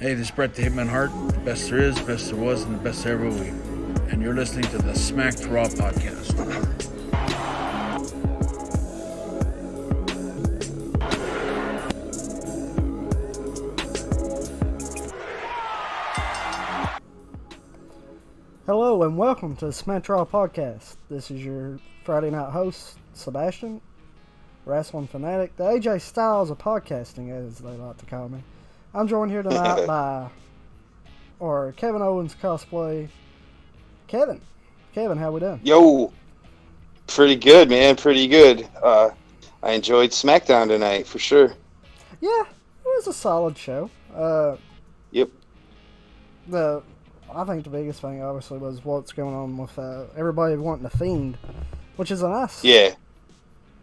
Hey, this is Brett the Hitman Hart. The best there is, best there was, and the best there ever will be. And you're listening to the Smacked Raw podcast. Hello and welcome to the Smacked Raw podcast. This is your Friday night host, Sebastian, wrestling fanatic, the AJ Styles of podcasting, as they like to call me. I'm joined here tonight by Kevin Owens cosplay. Kevin, how we doing? Yo, pretty good, man. Pretty good. I enjoyed SmackDown tonight for sure. Yeah, it was a solid show. Yep. I think the biggest thing, obviously, was what's going on with everybody wanting the Fiend, which is a nice. Yeah.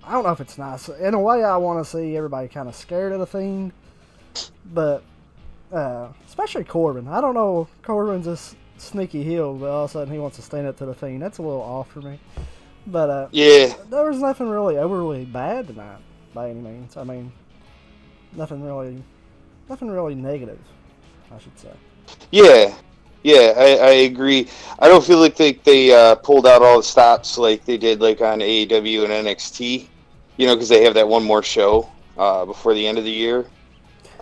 I don't know if it's nice. In a way, I want to see everybody kind of scared of the Fiend, but especially Corbin. I don't know. Corbin's this sneaky heel, but all of a sudden he wants to stand up to the Fiend. That's a little off for me. But yeah, there was nothing really overly bad tonight by any means. I mean, nothing really negative, I should say. Yeah, I agree. I don't feel like they pulled out all the stops like they did like on AEW and NXT, because they have that one more show before the end of the year.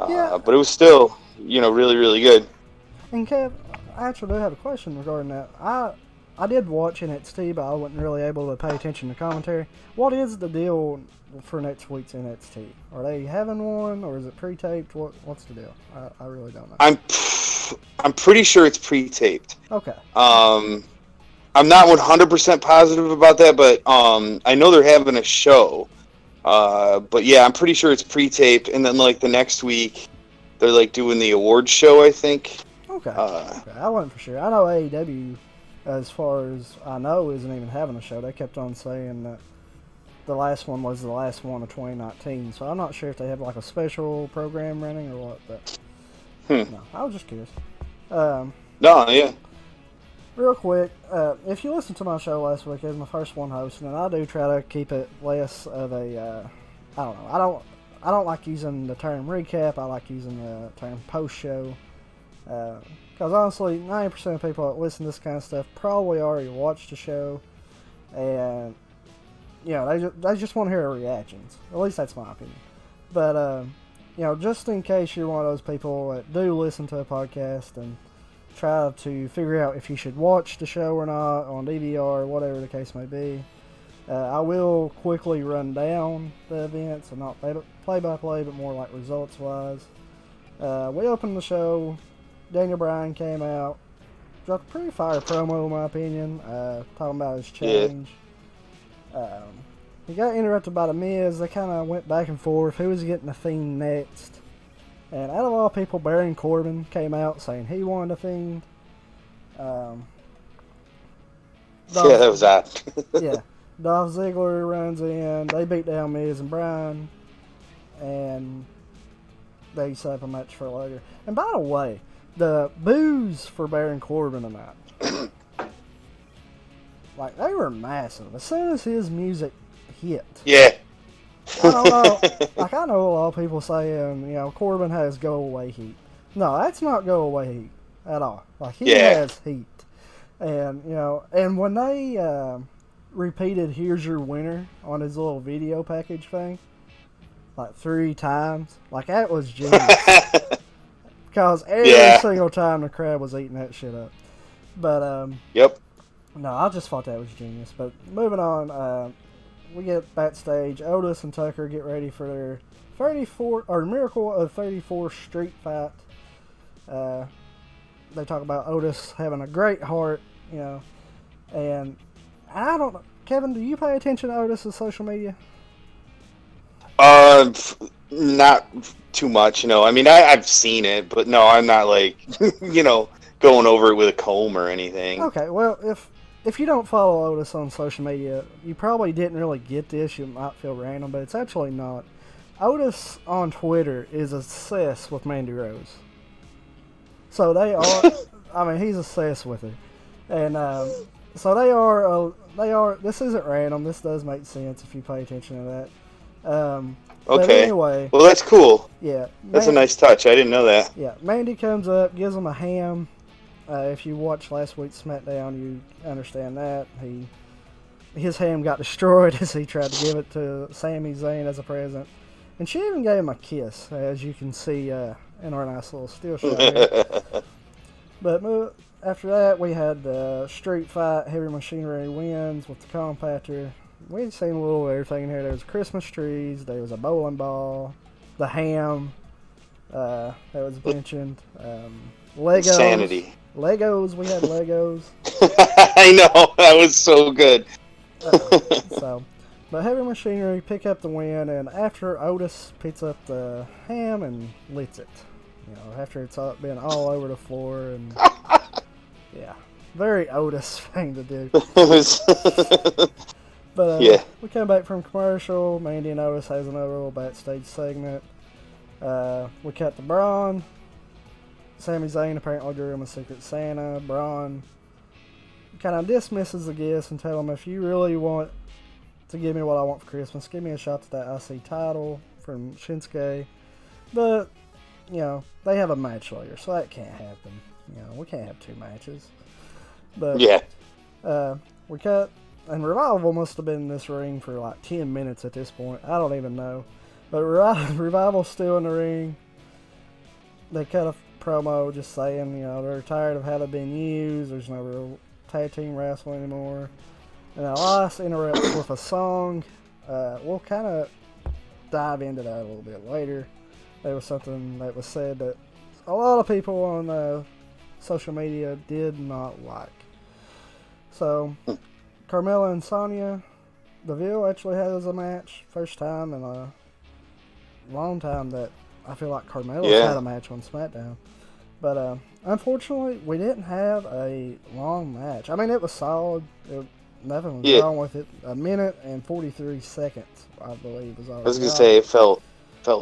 Yeah. But it was still, really, really good. And Kev, I actually do have a question regarding that. I did watch NXT, but I wasn't really able to pay attention to commentary. What is the deal for next week's NXT? Are they having one, or is it pre-taped? What's the deal? I really don't know. I'm pretty sure it's pre-taped. Okay. I'm not 100% positive about that, but I know they're having a show. But yeah, I'm pretty sure it's pre-taped, and then like the next week, they're like doing the awards show, I think. Okay. I wasn't for sure. I know AEW, as far as I know, isn't even having a show. They kept on saying that the last one was the last one of 2019, so I'm not sure if they have like a special program running or what, but no, I was just curious. No, yeah. Real quick, if you listened to my show last week, it was my first one hosting, and I do try to keep it less of a, I don't know, I don't like using the term recap, I like using the term post-show, because honestly, 90% of people that listen to this kind of stuff probably already watched the show, and, they just want to hear our reactions. At least that's my opinion. But, just in case you're one of those people that do listen to a podcast and try to figure out if you should watch the show or not on DVR, whatever the case may be, I will quickly run down the events and not play-by-play, but more like results-wise. We opened the show. Daniel Bryan came out, dropped a pretty fire promo, in my opinion, talking about his change. Yeah. He got interrupted by The Miz. They kind of went back and forth. Who was getting the Fiend next? And out of all people, Baron Corbin came out saying he wanted a Fiend. Yeah, that was that. Yeah. Dolph Ziggler runs in. They beat down Miz and Bryan. And they set up a match for later. And by the way, the boos for Baron Corbin tonight, like, they were massive. As soon as his music hit. Yeah. I don't know. Like, I know a lot of people saying, Corbin has go-away heat. No, that's not go-away heat at all. Like, he has heat. And, and when they repeated "Here's Your Winner" on his little video package thing, like 3 times, like, that was genius. Because every single time the crowd was eating that shit up. But, yep. No, I just thought that was genius. But moving on, we get backstage. Otis and Tucker get ready for their Miracle of 34 street fight. They talk about Otis having a great heart, and I don't know. Kevin, do you pay attention to Otis' social media? Not too much, I mean, I've seen it, but no, I'm not like, going over it with a comb or anything. Okay, well, if you don't follow Otis on social media, you probably didn't really get this. You might feel random, but it's actually not. Otis on Twitter is obsessed with Mandy Rose. So they are, I mean, he's obsessed with her. And so they are, this isn't random. This does make sense if you pay attention to that. But Okay. anyway, Well, that's cool. yeah. That's a nice touch. I didn't know that. Yeah, Mandy comes up, gives him a ham. If you watched last week's SmackDown, you understand that. His ham got destroyed as he tried to give it to Sami Zayn as a present. And she even gave him a kiss, as you can see in our nice little still shot here. But after that, we had the street fight. Heavy Machinery wins with the compactor. We'd seen a little of everything in here. There was Christmas trees. There was a bowling ball. The ham that was mentioned. Legos. Insanity. Legos. We had Legos. I know. That was so good. But Heavy Machinery pick up the win, and after Otis picks up the ham and licks it. After it's been all over the floor, and yeah, very Otis thing to do. But yeah. We come back from commercial. Mandy and Otis has another little backstage segment. We cut to Braun. Sami Zayn apparently drew him a Secret Santa. Braun kind of dismisses the gifts and tell him, if you really want to give me what I want for Christmas, give me a shot at that IC title from Shinsuke. But, they have a match later, so that can't happen. We can't have two matches. But yeah. We cut, and Revival must have been in this ring for like 10 minutes at this point. I don't even know. But Revival's still in the ring. They cut a promo just saying, they're tired of how they've been used. There's no real tag team wrestling anymore. And Elias interrupts with a song. We'll kind of dive into that a little bit later. There was something that was said that a lot of people on social media did not like. So, Carmella and Sonya Deville actually has a match. First time in a long time that I feel like Carmella's had a match on SmackDown. But unfortunately, we didn't have a long match. I mean, it was solid. Nothing was wrong with it. 1 minute and 43 seconds, I believe, was all. I was going to say, it felt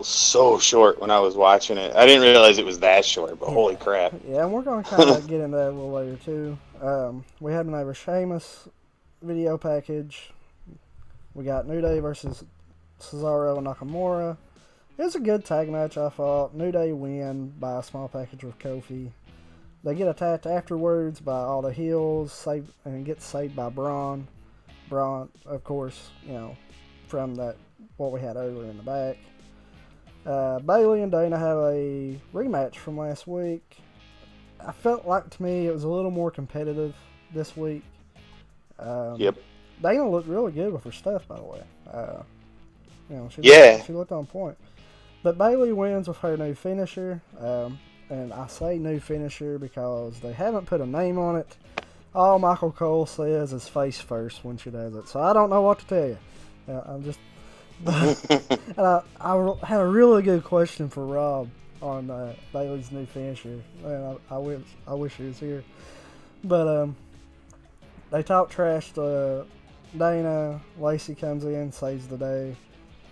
so short when I was watching it. I didn't realize it was that short, but holy crap. Yeah, and we're going to kind of get into that a little later, too. We had another Sheamus video package. We got New Day versus Cesaro and Nakamura. It was a good tag match, I thought. New Day win by a small package with Kofi. They get attacked afterwards by all the heels and get saved by Braun. Braun, of course, from what we had earlier in the back. Bayley and Dana have a rematch from last week. I felt like, to me, it was a little more competitive this week. Yep. Dana looked really good with her stuff, by the way. She looked on point. But Bayley wins with her new finisher. And I say new finisher because they haven't put a name on it. All Michael Cole says is face first when she does it. So I don't know what to tell you. I'm just... and I had a really good question for Rob on Bayley's new finisher. Man, I wish he was here. But they talk trash to Dana. Lacey comes in, saves the day.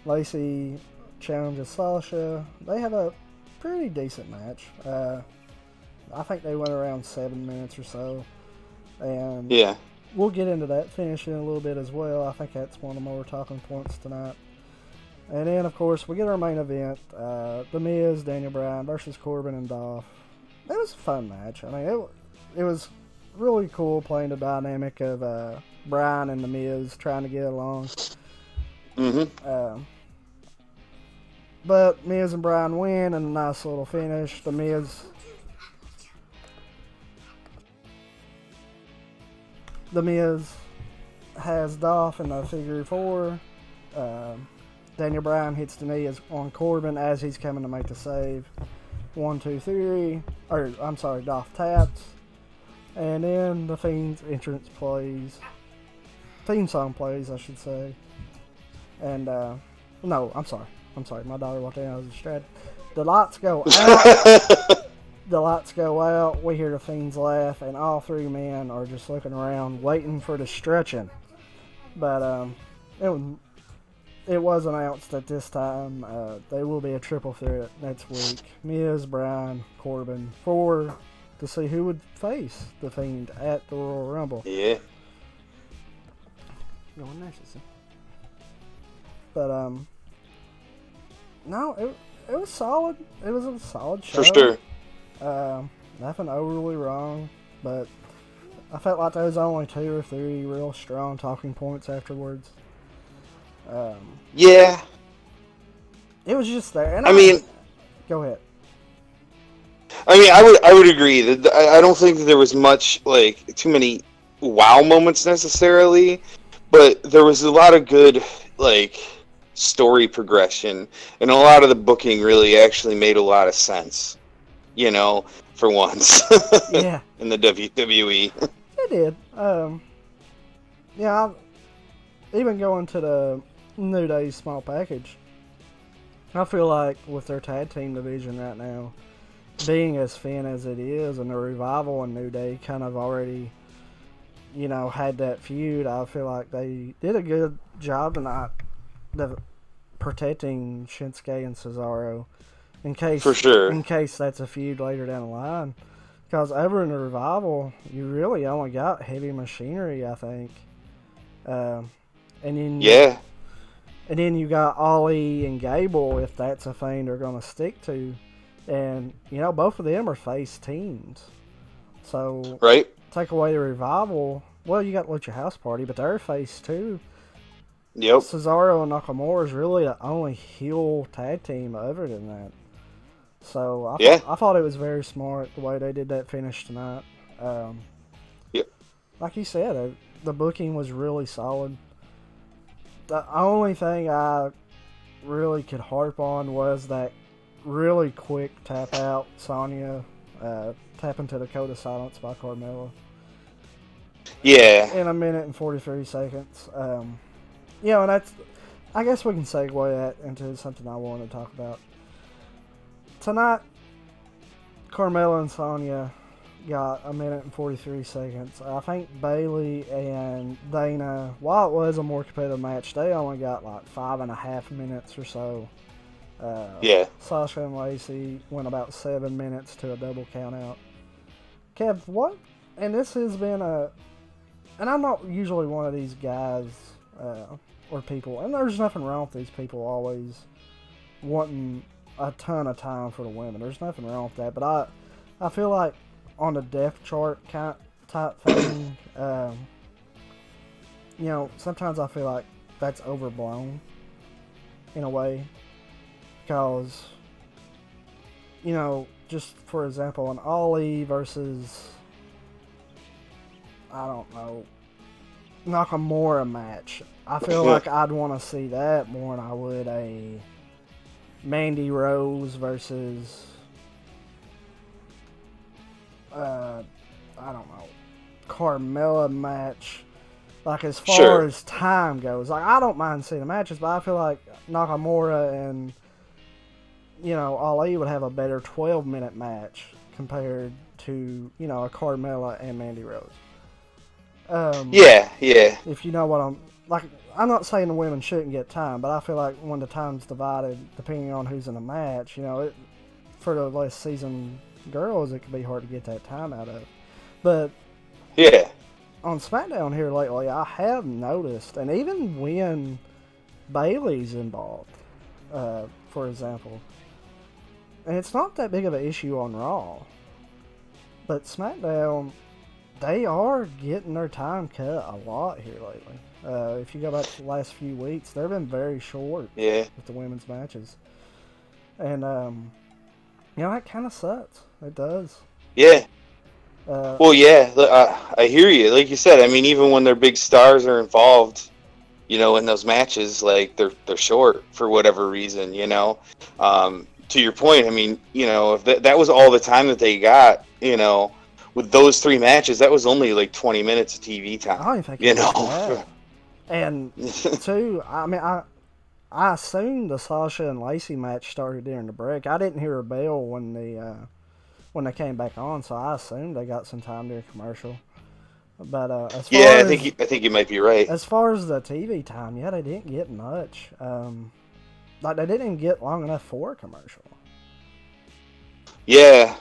Lacey challenges Sasha. They have a pretty decent match. I think they went around 7 minutes or so. And we'll get into that finish in a little bit as well. I think that's one of the more talking points tonight. And then, of course, we get our main event. The Miz, Daniel Bryan versus Corbin and Dolph. It was a fun match. I mean, it was really cool playing the dynamic of Bryan and the Miz trying to get along. Mm-hmm. But Miz and Bryan win in a nice little finish. The Miz has Dolph in a figure four. Daniel Bryan hits the knee on Corbin as he's coming to make the save. 1, 2, 3. Dolph taps. And then the Fiend's entrance plays. Theme song plays, I should say. And, no, I'm sorry. My daughter walked in. I was distracted. The lights go out. We hear the Fiends laugh, and all three men are just looking around, waiting for the stretching. But it was announced that this time there will be a triple threat next week. Miz, Bryan, Corbin, to see who would face the Fiend at the Royal Rumble. Yeah. Going next, but No, it was solid. It was a solid show. For sure. Nothing overly wrong, but I felt like there was only 2 or 3 real strong talking points afterwards. Yeah. It was just there. And I mean, go ahead. I mean, I would agree that I don't think that there was much, like, too many wow moments necessarily, but there was a lot of good, like, story progression, and a lot of the booking really actually made a lot of sense, you know, for once. Yeah. In the WWE. It did. Yeah, even going to the New Day's small package, I feel like with their tag team division right now, being as thin as it is, and the Revival and New Day kind of already, you know, had that feud, I feel like they did a good job tonight of protecting Shinsuke and Cesaro in case, For sure. in case that's a feud later down the line. Because over in the Revival, you really only got Heavy Machinery, I think. And then Yeah. And then you got Ollie and Gable, if that's a thing they're going to stick to. And, you know, both of them are face teams. So, Right? take away the Revival. Well, you got Lucha House Party, but they're face too. Yep. Cesaro and Nakamura is really the only heel tag team other than that. So, I thought it was very smart the way they did that finish tonight. Yep. Like you said, the booking was really solid. The only thing I really could harp on was that really quick tap out Sonya tap into the Code of Silence by Carmella Yeah. in 1:43. You know, and that's, I guess we can segue that into something I wanted to talk about. Tonight, Carmella and Sonya got 1:43. I think Bayley and Dana, while it was a more competitive match, they only got like 5.5 minutes or so. Yeah. Sasha and Lacey went about 7 minutes to a double count out. Kev, what? And this has been and I'm not usually one of these guys or people, and there's nothing wrong with these people always wanting a ton of time for the women. There's nothing wrong with that, but I feel like on the depth chart type thing, you know, sometimes I feel like that's overblown in a way, because, you know, just for example, an Ollie versus, I don't know, Nakamura match, I feel like I'd want to see that more than I would a Mandy Rose versus I don't know, Carmella match. Like, as far as time goes, like, I don't mind seeing the matches, but I feel like Nakamura and, you know, Ali would have a better 12-minute match compared to, you know, a Carmella and Mandy Rose. Yeah. If you know what I'm not saying the women shouldn't get time, but I feel like when the time's divided, depending on who's in the match, you know, for the less seasoned girls, it can be hard to get that time out of. But yeah, on SmackDown here lately, I have noticed, and even when Bayley's involved, for example, and it's not that big of an issue on Raw, but SmackDown, they are getting their time cut a lot here lately. If you go back to the last few weeks, they've been very short with the women's matches. And, you know, that kind of sucks. It does. Yeah. Well, yeah, I hear you. Like you said, I mean, even when their big stars are involved, you know, in those matches, like, they're short for whatever reason, you know. To your point, I mean, you know, if that was all the time that they got, you know, with those 3 matches, that was only like 20 minutes of TV time. I don't even think you it was know. that. And, too, I mean, I assumed the Sasha and Lacey match started during the break. I didn't hear a bell when they came back on, so I assumed they got some time during commercial. But as far as, I think you might be right. As far as the TV time, yeah, they didn't get much. Like, they didn't even get long enough for a commercial. Yeah,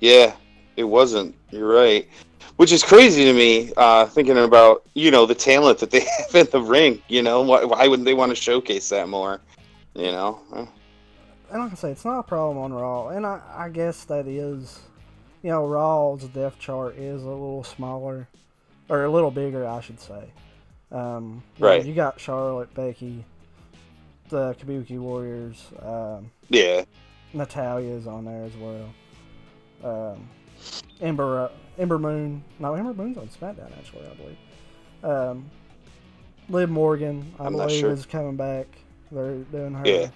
it wasn't. You're right. Which is crazy to me, thinking about, you know, the talent that they have in the ring, you know. Why wouldn't they want to showcase that more, you know? and like I say, it's not a problem on Raw, and I guess that is, Raw's depth chart is a little smaller, or a little bigger, I should say. Right. You got Charlotte, Becky, the Kabuki Warriors. Yeah. Natalia's on there as well. Ember Moon. No, Ember Moon's on SmackDown, actually, I believe. Liv Morgan, I believe, is coming back. They're doing her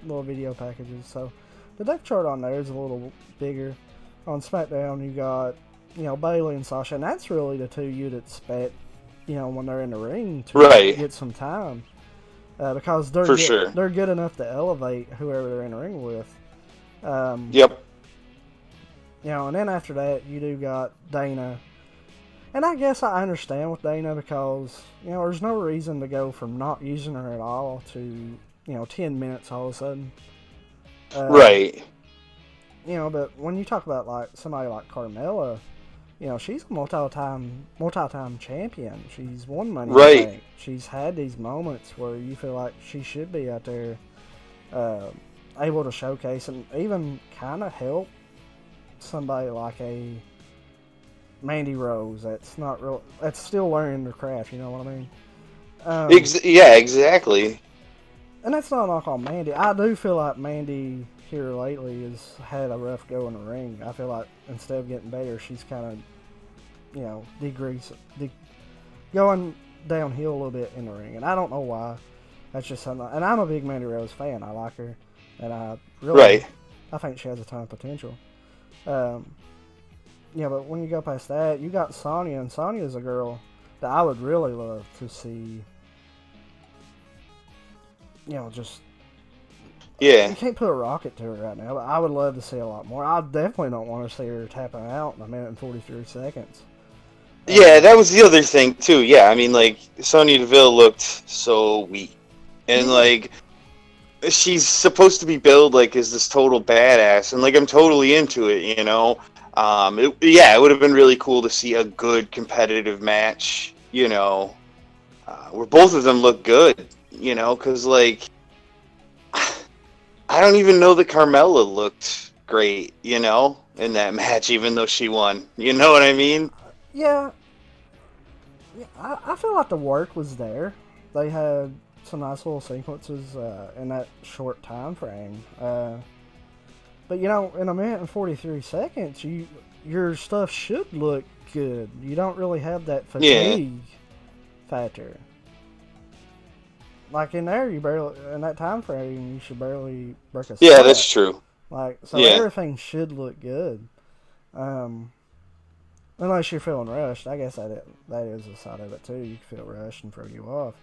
little video packages. So the depth chart on there is a little bigger. On SmackDown, you got, Bayley and Sasha, and that's really the two you'd expect, when they're in the ring to get some time. Because they're good enough to elevate whoever they're in the ring with. Yep. And then after that, you do got Dana. And I guess I understand with Dana because, there's no reason to go from not using her at all to, 10 minutes all of a sudden. Right. But when you talk about, like, somebody like Carmella, she's a multi-time champion. She's won Money in the Bank. She's had these moments where you feel like she should be out there able to showcase and even kind of help somebody like a Mandy Rose that's still learning their craft, you know what I mean? Yeah, exactly. And that's not a knock on Mandy. I do feel like Mandy here lately has had a rough go in the ring. I feel like instead of getting better, she's kind of, going downhill a little bit in the ring. And I don't know why. That's just something. And I'm a big Mandy Rose fan. I like her. And I think she has a ton of potential. But when you go past that, you got Sonya, and Sonya's a girl that I would really love to see. Just you can't put a rocket to her right now, but I would love to see a lot more. I definitely don't want to see her tapping out in 1 minute and 43 seconds. Yeah, that was the other thing too. Yeah, I mean, like, Sonya Deville looked so weak, and like, she's supposed to be billed like as this total badass, and like, I'm totally into it, It would have been really cool to see a good competitive match, where both of them look good, because like, I don't even know that Carmella looked great, in that match, even though she won. You know what I mean? Yeah. I feel like the work was there. They had some nice little sequences in that short time frame. But, in 1 minute and 43 seconds, your stuff should look good. You don't really have that fatigue factor. Like in there, in that time frame, you should barely break a sweat. Yeah, that's true. Everything should look good. Unless you're feeling rushed. I guess that is a side of it too. You can feel rushed and throw you off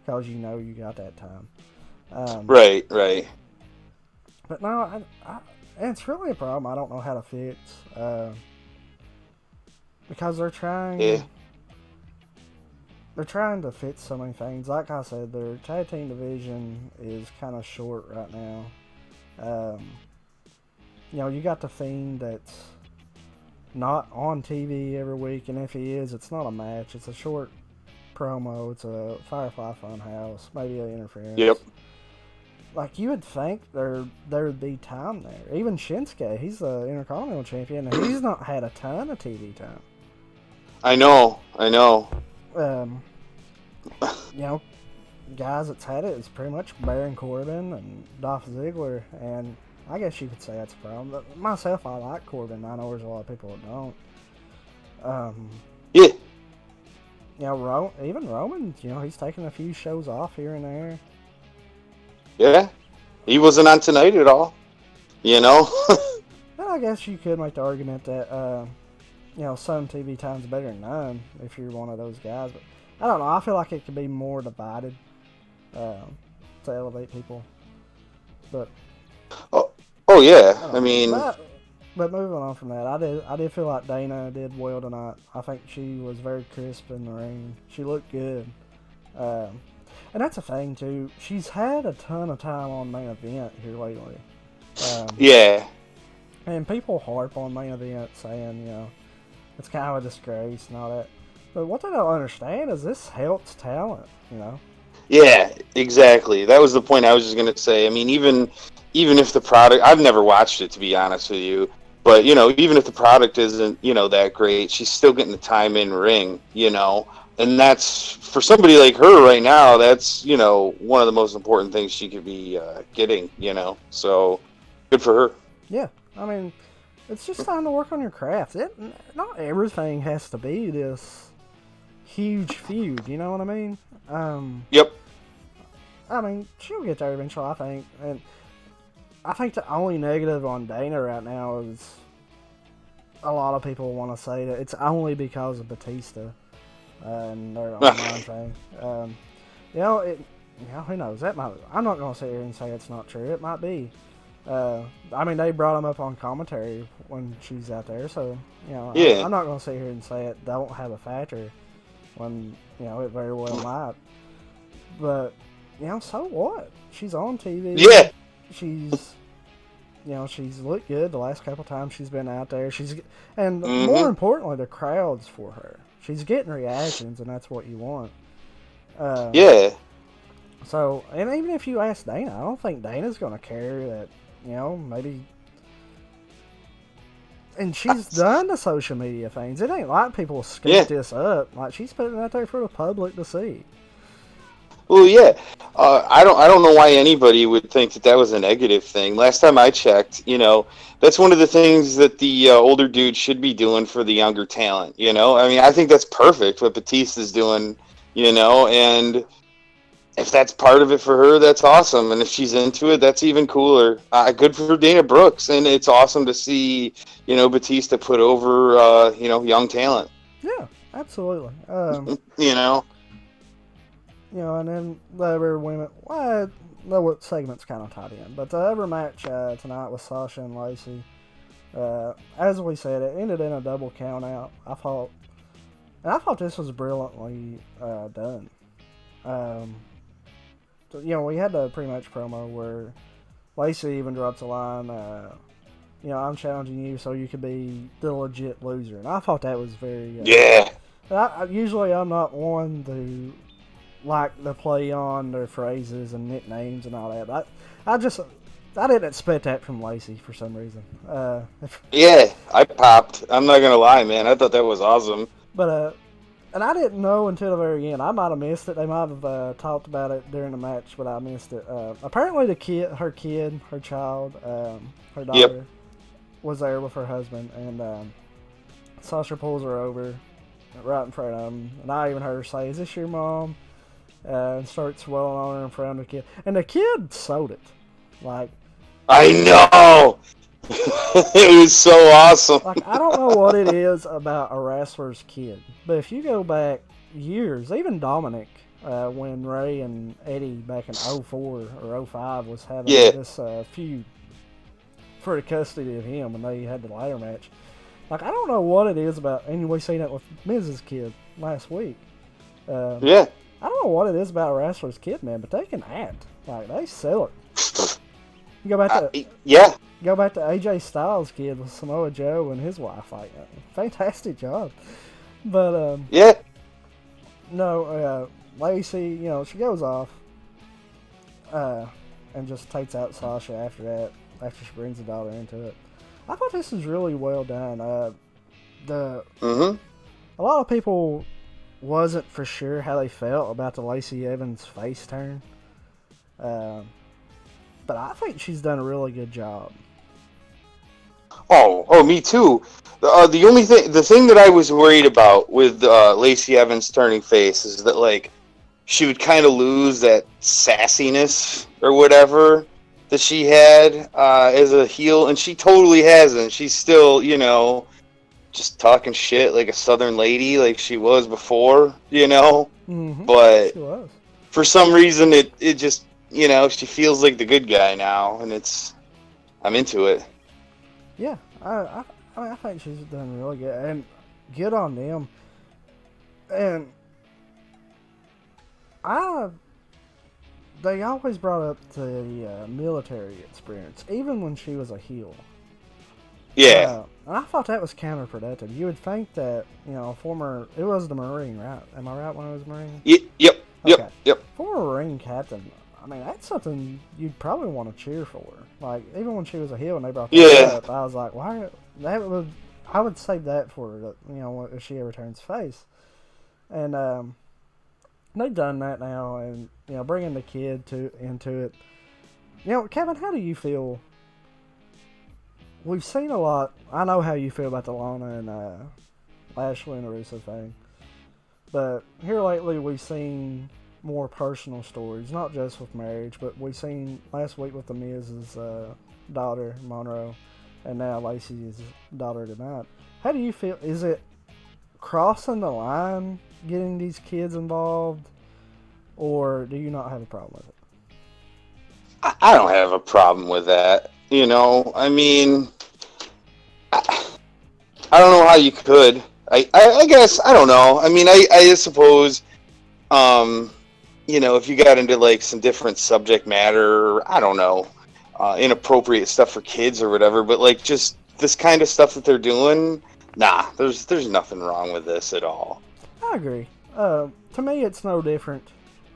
because you got that time. Right. But no, and it's really a problem I don't know how to fix. Because they're trying. Yeah. They're trying to fit so many things. Like I said, their tag team division is kind of short right now. You got The Fiend that's not on TV every week, and if he is, it's not a match. It's a short promo. It's a Firefly Funhouse, maybe an interference. Yep. Like, you would think there would be time there. Even Shinsuke, he's the Intercontinental Champion, and he's not had a ton of TV time. I know. Guys that's had it is pretty much Baron Corbin and Dolph Ziggler, and I guess you could say that's a problem. But myself, I like Corbin. I know there's a lot of people that don't. Even Roman, he's taking a few shows off here and there. Yeah, he wasn't on tonight at all. Well, I guess you could make the argument that some TV time's better than none if you're one of those guys. But I don't know. I feel like it could be more divided to elevate people. But oh yeah, I mean. But moving on from that, I did feel like Dana did well tonight. I think she was very crisp in the ring. She looked good. And that's a thing, too. She's had a ton of time on Main Event here lately. And people harp on Main Event saying, it's kind of a disgrace and all that. But what they don't understand is this helps talent, Yeah, exactly. That was the point I was just gonna say. I mean, even if the product, I've never watched it to be honest with you, but even if the product isn't that great, she's still getting the time in ring, and that's for somebody like her right now. That's one of the most important things she could be getting, So good for her. Yeah, I mean, it's just time to work on your craft. Not everything has to be this huge feud. You know what I mean? Yep. I mean, she'll get there eventually, I think. And I think the only negative on Dana right now is a lot of people want to say that it's only because of Batista and their online thing. Who knows? I'm not going to sit here and say it's not true. It might be. I mean, they brought him up on commentary when she's out there, so Yeah. I'm not going to sit here and say it don't have a factor when it very well might. But so what? She's on TV. Yeah. She's she's looked good the last couple times she's been out there. And Mhm. more importantly, the crowd's for her. She's getting reactions, and that's what you want. Yeah. So, and even if you ask Dana, I don't think Dana's going to care that, maybe. And she's done the social media things. It ain't like people scoop this up. Like, she's putting it out there for the public to see. Well, yeah. I don't know why anybody would think that was a negative thing. Last time I checked, that's one of the things that the older dude should be doing for the younger talent. I mean, I think that's perfect what Batista's doing. And if that's part of it for her, that's awesome. And if she's into it, that's even cooler. Good for Dana Brooks, and it's awesome to see Batista put over young talent. Yeah, absolutely. And then the other women, what segment's kind of tied in, but the other match tonight was Sasha and Lacey. As we said, it ended in a double count out. I thought this was brilliantly done. We had the pre-match promo where Lacey even drops a line, I'm challenging you so you could be the legit loser. And I thought that was very... yeah. Usually I'm not one to like to play on their phrases and nicknames and all that. I didn't expect that from Lacey for some reason. Yeah, I popped. I'm not going to lie, man. I thought that was awesome. But, and I didn't know until the very end. I might have missed it. They might have talked about it during the match, but I missed it. Apparently her child, her daughter, was there with her husband, and Sasha pulls her over right in front of him. And I even heard her say, "Is this your mom?" And starts swelling on her in front of the kid. And the kid sold it. Like, I know! It was so awesome. Like, I don't know what it is about a wrestler's kid, but if you go back years, even Dominic, when Ray and Eddie back in 04 or 05 was having this feud for the custody of him when they had the ladder match. Like, I don't know what it is about, and we seen it with Mrs. Kid last week. I don't know what it is about a wrestler's kid, man, but they can act. Like, they sell it. You go back to go back to AJ Styles' kid with Samoa Joe and his wife. Like, fantastic job. But Lacey, she goes off and just takes out Sasha after that. After she brings the daughter into it, I thought this was really well done. A lot of people wasn't for sure how they felt about the Lacey Evans face turn. But I think she's done a really good job. Oh, me too. The thing that I was worried about with Lacey Evans turning face is that, like, she would kind of lose that sassiness or whatever that she had as a heel, and she totally hasn't. She's still, just talking shit like a Southern lady, like she was before, Mm-hmm. But She was. for some reason, it just, she feels like the good guy now, and I'm into it. Yeah, I think she's done really good, and good on them. And they always brought up the military experience, even when she was a heel. Yeah. And I thought that was counterproductive. You would think that, it was the Marine, right? Am I right when it was Marine? Yep. Okay. Yep. Former a ring captain, I mean, that's something you'd probably want to cheer for. Like, even when she was a heel and they brought that up, I was like, why? I would save that for, if she ever turns face. And they've done that now, and bringing the kid into it. Kevin, how do you feel? We've seen a lot. I know how you feel about the Lana and Lashley and the Russo thing, but here lately we've seen more personal stories, not just with marriage, but we've seen last week with the Miz's daughter Monroe, and now Lacey's daughter tonight. How do you feel? Is it crossing the line getting these kids involved, or do you not have a problem with it? I don't have a problem with that. I mean, I don't know how you could. I guess, I don't know. I mean, I suppose, if you got into like some different subject matter, I don't know, inappropriate stuff for kids or whatever, but like just this kind of stuff that they're doing, nah, there's nothing wrong with this at all. I agree. To me, it's no different.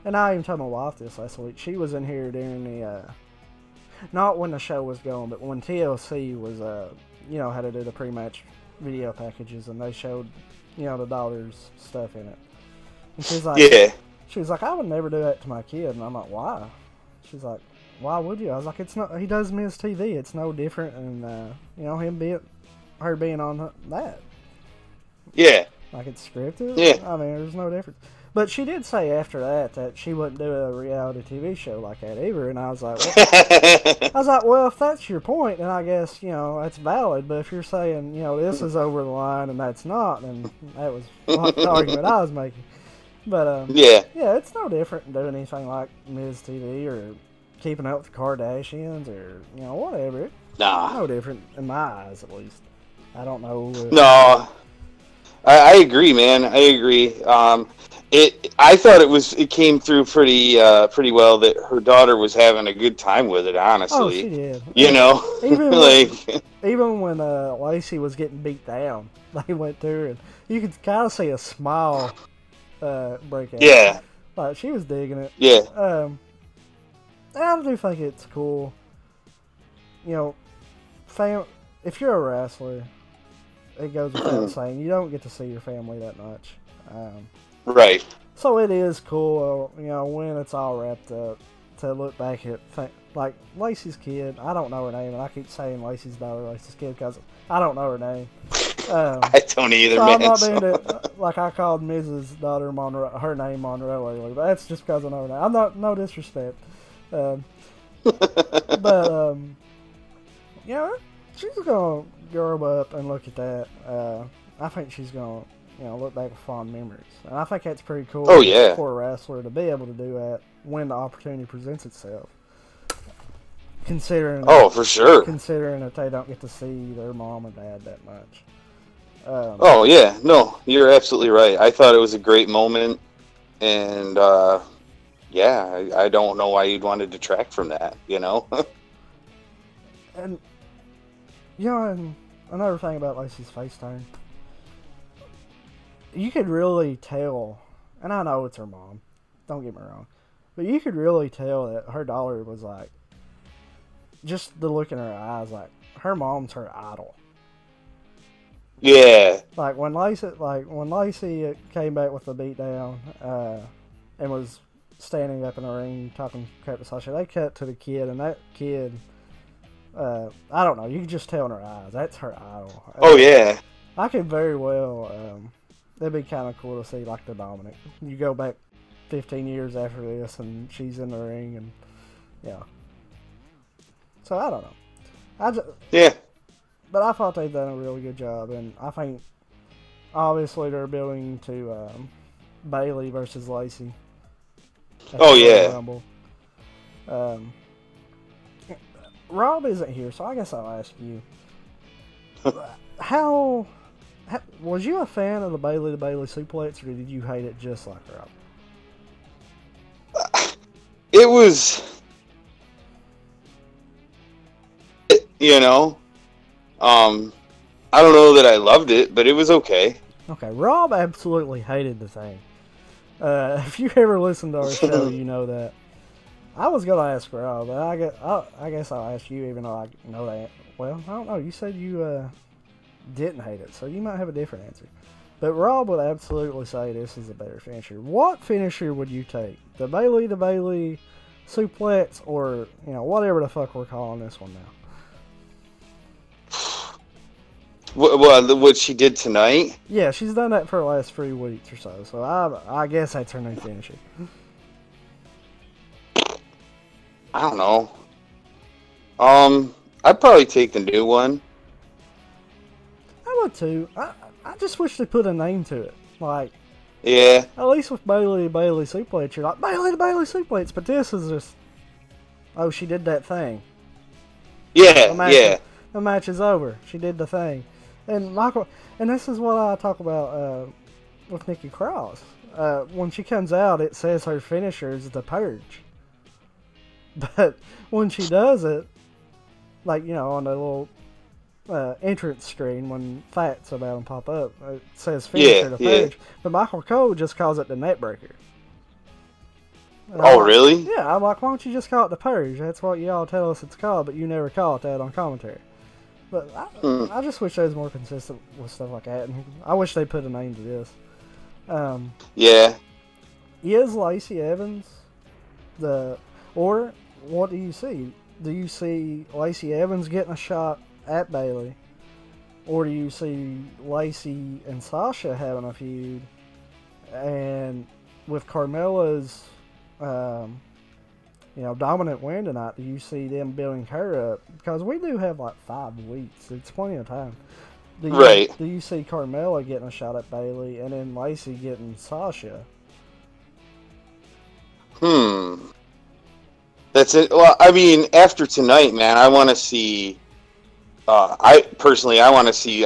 And I even told my wife this last week. She was in here during the, not when the show was going, but when TLC was, had to do the pre-match video packages, and they showed, the daughter's stuff in it. And she's like, yeah. She was like, I would never do that to my kid. And I'm like, why? She's like, why would you? I was like, it's not. He does Miz TV. It's no different, and her being on that. Yeah. Like it's scripted. Yeah. I mean, there's no difference. But she did say after that she wouldn't do a reality TV show like that either, and I was like, well, if that's your point, then I guess that's valid. But if you're saying this is over the line and that's not, then that was the argument I was making. But yeah, it's no different than doing anything like Miz TV or Keeping Up with the Kardashians or whatever. Nah, no different in my eyes, at least. I don't know. No, I agree, man. I agree. I thought it came through pretty well that her daughter was having a good time with it. Honestly, oh, she did. Even when Lacey was getting beat down, they went through and you could kind of see a smile break out. Yeah, like she was digging it. Yeah. I do think it's cool. If you're a wrestler, it goes without saying you don't get to see your family that much. Right. So it is cool, when it's all wrapped up, to look back at, like, Lacey's kid. I don't know her name, and I keep saying Lacey's daughter, Lacey's kid, because I don't know her name. I don't either, so man. I'm not doing it, like I called Mrs. daughter Monroe, her name Monroe earlier, but that's just because I know her name. I'm not, no disrespect. She's going to grow up and look at that. I think she's going to, look back with fond memories. And I think that's pretty cool for a wrestler to be able to do that when the opportunity presents itself. Considering for sure. Considering that they don't get to see their mom and dad that much. Yeah. No, you're absolutely right. I thought it was a great moment. And, I don't know why you'd want to detract from that, And, and another thing about Lacey's face turn. You could really tell, and I know it's her mom, don't get me wrong, but you could really tell that her daughter was like, just the look in her eyes, like, her mom's her idol. Yeah. Like, when Lacey came back with the beatdown, and was standing up in the ring talking crap to Sasha, they cut to the kid, and that kid, I don't know, you could just tell in her eyes, that's her idol. Oh, yeah. I could very well, it'd be kind of cool to see, like, the Dominic. You go back 15 years after this, and she's in the ring, and, So, I don't know. Yeah. But I thought they've done a really good job, and I think, obviously, they're building to Bayley versus Lacey. Oh, yeah. Rumble. Rob isn't here, so I guess I'll ask you. How was you a fan of the Bayley to Bayley suplex, or did you hate it just like Rob? It was, I don't know that I loved it, but it was okay. Okay, Rob absolutely hated the thing. If you ever listen to our show, you know that. I was gonna ask Rob, but I guess I'll ask you, even though I know that. Well, I don't know. You said you didn't hate it, so you might have a different answer. But Rob would absolutely say this is a better finisher. What finisher would you take? The Bayley suplex, or whatever the fuck we're calling this one now? What she did tonight? Yeah, she's done that for the last 3 weeks or so. So I guess that's her new finisher. I don't know. I'd probably take the new one. I would too. I just wish they put a name to it. Like, yeah. At least with Bayley suplex, you're like, Bayley suplex, but this is just, oh, she did that thing. Yeah, The match is over. She did the thing. And Michael, and this is what I talk about with Nikki Cross. When she comes out, it says her finisher is the Purge. But when she does it, like, on the little entrance screen when facts about them pop up, it says finisher the Purge. But Michael Cole just calls it the Netbreaker. Oh, really? Yeah, I'm like, why don't you just call it the Purge? That's what y'all tell us it's called, but you never call it that on commentary. But I just wish they was more consistent with stuff like that, and I wish they put a name to this. Yeah. Is Lacey Evans or what do you see? Do you see Lacey Evans getting a shot at Bayley? Or do you see Lacey and Sasha having a feud? And with Carmella's, dominant win tonight, do you see them building her up? Because we do have like 5 weeks. It's plenty of time. Do you see Carmella getting a shot at Bayley and then Lacey getting Sasha? That's it. Well, I mean, after tonight, man, I want to see. I want to see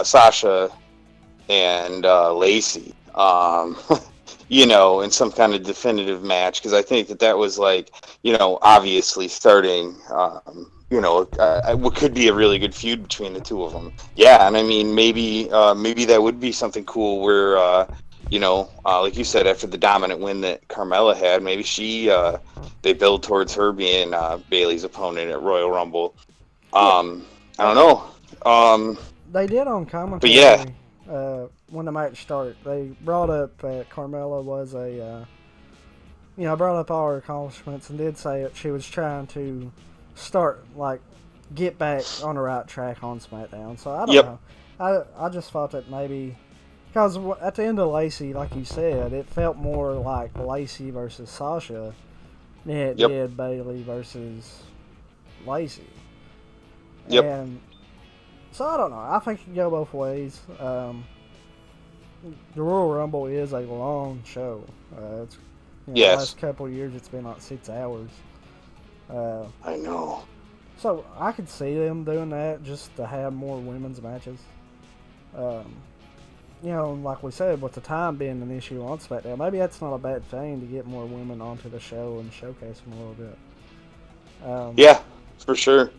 Sasha and Lacey. In some kind of definitive match, because I think that was like, obviously starting. What could be a really good feud between the two of them. Yeah, and I mean, maybe that would be something cool where. Like you said, after the dominant win that Carmella had, maybe they build towards her being Bayley's opponent at Royal Rumble. I don't know. They did on commentary. But yeah. When the match started, they brought up that Carmella was brought up all her accomplishments and did say that she was trying to get back on the right track on SmackDown. So I don't know. I just thought that maybe. Because at the end of Lacey, like you said, it felt more like Lacey versus Sasha than it did Bayley versus Lacey. Yep. And so I don't know. I think it can go both ways. The Royal Rumble is a long show. It's the last couple of years it's been like 6 hours. I know. So I could see them doing that just to have more women's matches. Like we said, with the time being an issue on SmackDown, maybe that's not a bad thing to get more women onto the show and showcase them a little bit. Yeah, for sure.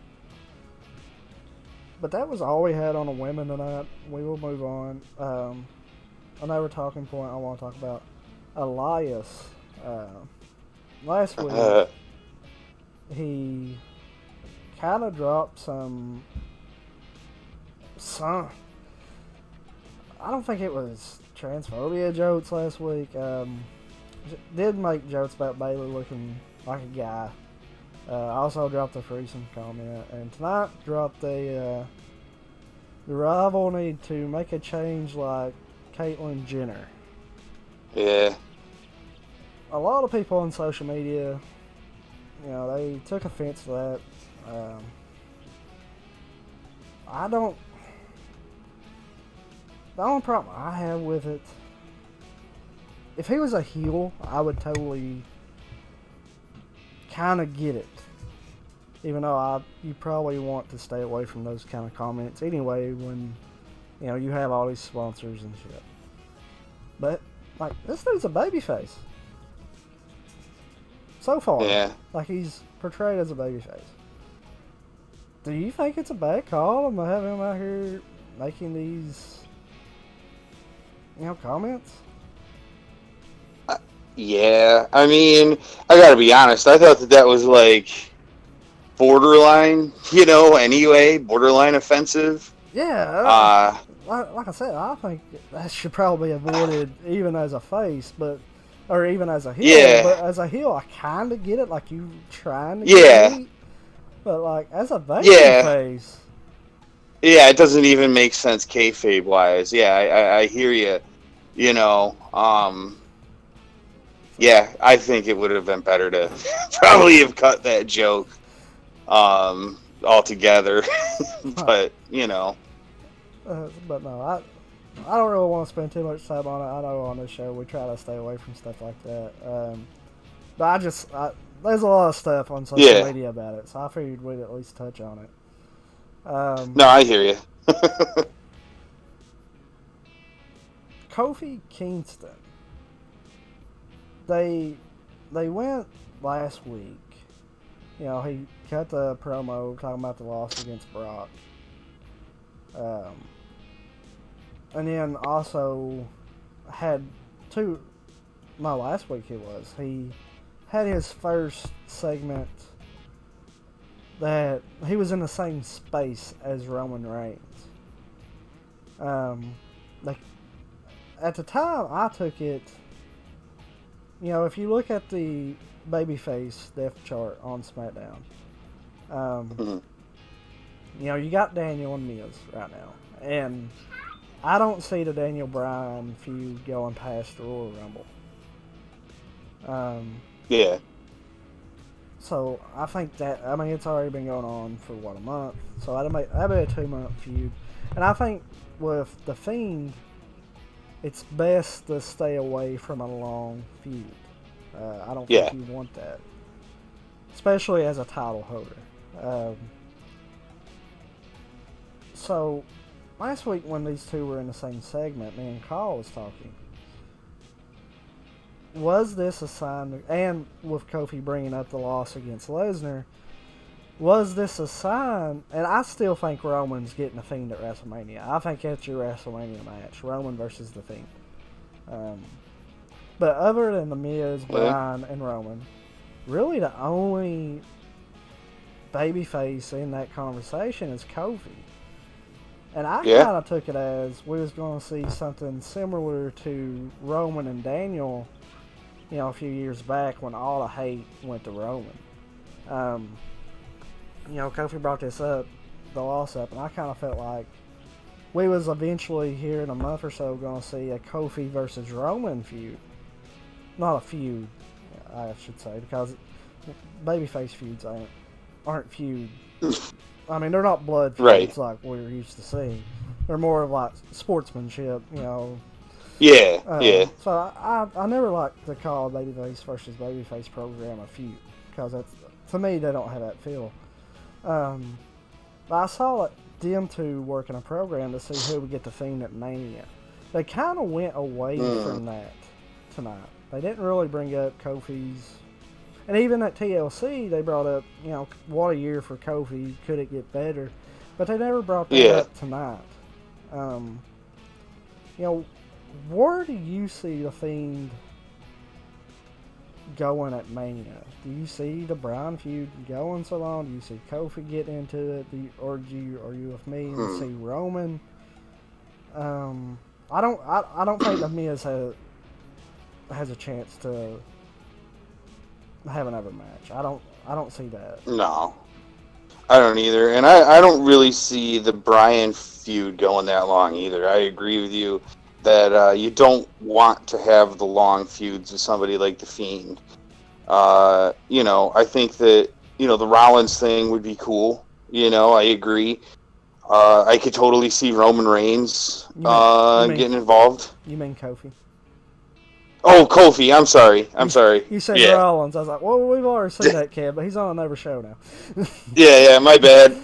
But that was all we had on the women tonight. We will move on. Another talking point I want to talk about. Elias. Last week, he kind of dropped some... I don't think it was transphobia jokes last week. Did make jokes about Bayley looking like a guy. Also dropped a threesome comment. And tonight dropped the rival need to make a change like Caitlyn Jenner. Yeah. A lot of people on social media, they took offense to that. The only problem I have with it, if he was a heel, I would totally kind of get it. Even though you probably want to stay away from those kind of comments anyway when, you have all these sponsors and shit. But, this dude's a babyface. So far. Yeah. He's portrayed as a babyface. Do you think it's a bad call to have him out here making these... comments? Yeah, I mean, I gotta be honest. I thought that was like borderline, anyway, borderline offensive. Yeah, like I said, I think that should probably be avoided even as a face, or even as a heel. Yeah. But as a heel, I kind of get it, like you trying to Yeah. get beat. But like as a baby Yeah. face, Yeah, it doesn't even make sense kayfabe wise. Yeah, I hear you. Yeah, I think it would have been better to probably have cut that joke altogether. But but no, I don't really want to spend too much time on it. I know on this show we try to stay away from stuff like that. But there's a lot of stuff on social media about it, so I figured we'd at least touch on it. No, I hear you. Kofi Kingston. They went last week. He cut the promo talking about the loss against Brock. And then also had last week he had his first segment that he was in the same space as Roman Reigns. At the time, I took it, if you look at the babyface depth chart on SmackDown, you got Daniel and Miz right now. And I don't see the Daniel Bryan feud going past the Royal Rumble. Yeah. So I think that, it's already been going on for a month. So that'd be a 2-month feud. And I think with The Fiend, it's best to stay away from a long feud. I don't think you want that, especially as a title holder. So last week when these two were in the same segment, me and Carl was talking. Was this a sign, and with Kofi bringing up the loss against Lesnar, was this a sign? And I still think Roman's getting the Fiend at WrestleMania. I think it's your WrestleMania match, Roman versus the Fiend. But other than the Miz, Bryan, and Roman, really the only babyface in that conversation is Kofi. And I kind of took it as we was going to see something similar to Roman and Daniel, a few years back when all the hate went to Roman. Kofi brought this up, the loss up, and I kind of felt like we was eventually here in a month or so going to see a Kofi versus Roman feud. Not a feud, I should say, because babyface feuds aren't feud. They're not blood feuds like we're used to seeing. They're more of like sportsmanship, Yeah. So I never liked to call a babyface versus babyface program a feud, because to me they don't have that feel. But I saw them two working a program to see who would get the Fiend at Mania. They kind of went away from that tonight. They didn't really bring up Kofi's, and even at TLC they brought up, what a year for Kofi, could it get better? But they never brought that up tonight. Where do you see the Fiend going at Mania? Do you see the Bryan feud going so long? Do you see Kofi getting into it? Are you with me and see Roman? I don't think the Miz has a chance to have another match. I don't see that. No, I don't either, and I don't really see the Bryan feud going that long either. I agree with you that you don't want to have the long feuds with somebody like The Fiend. I think that, the Rollins thing would be cool. I agree. I could totally see Roman Reigns getting involved. You mean Kofi? Oh, Kofi. I'm sorry. You said Rollins. I was like, well, we've already seen that kid, but he's on another show now. Yeah, my bad.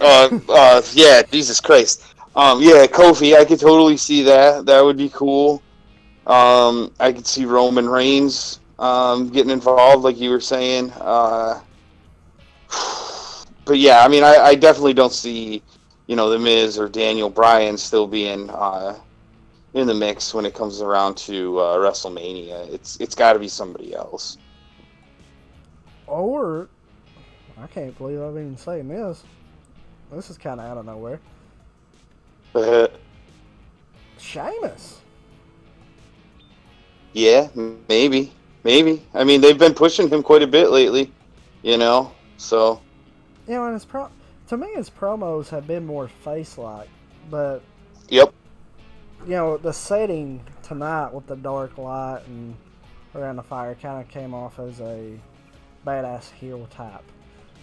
Yeah, Jesus Christ. Kofi, I could totally see that. That would be cool. I could see Roman Reigns getting involved, like you were saying. But yeah, I definitely don't see, the Miz or Daniel Bryan still being, in the mix when it comes around to WrestleMania. It's got to be somebody else. Or, I can't believe I'm even saying this. This is kind of out of nowhere. Sheamus. Yeah, maybe. I mean, they've been pushing him quite a bit lately, so. You know, and to me, his promos have been more face-like, but. Yep. You know, the setting tonight with the dark light and around the fire kind of came off as a badass heel type.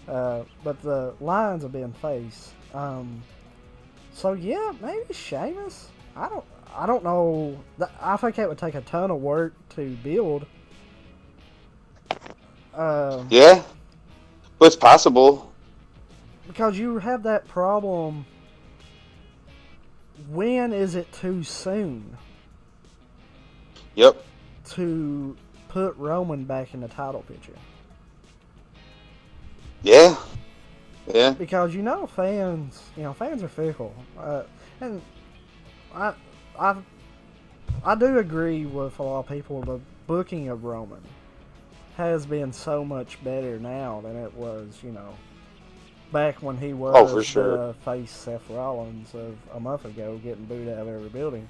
But the lines have been face. So yeah, maybe Sheamus. I don't know. I think it would take a ton of work to build. Yeah, but it's possible. Because you have that problem. When is it too soon? Yep. To put Roman back in the title picture? Yeah. Because fans are fickle, and I do agree with a lot of people. The booking of Roman has been so much better now than it was, back when he was for sure. the face Seth Rollins of a month ago, getting booed out of every building.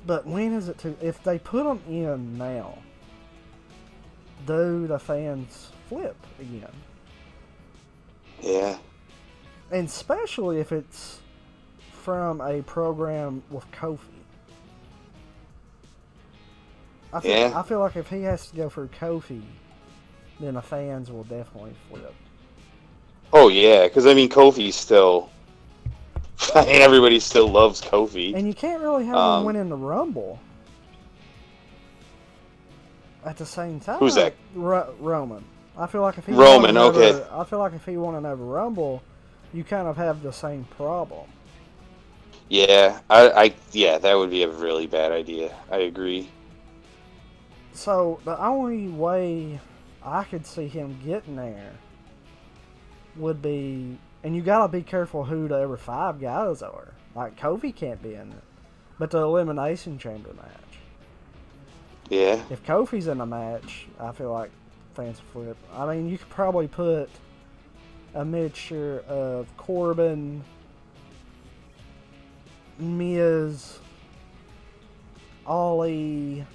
But when is it if they put them in now, do the fans flip again? Yeah. And especially if it's from a program with Kofi. I feel like if he has to go for Kofi, then the fans will definitely flip. Oh, yeah, because, I mean, Kofi's still... everybody still loves Kofi. And you can't really have him win in the Rumble at the same time. Who's that? Roman. I feel like if he Roman, okay. I feel like if he won another Rumble, you kind of have the same problem. Yeah, yeah, that would be a really bad idea. I agree. So the only way I could see him getting there would be, and you gotta be careful who the other 5 guys are. Like Kofi can't be in it, but the Elimination Chamber match. Yeah. If Kofi's in the match, I feel like fans flip. I mean, you could probably put a mixture of Corbin, Miz, Ali,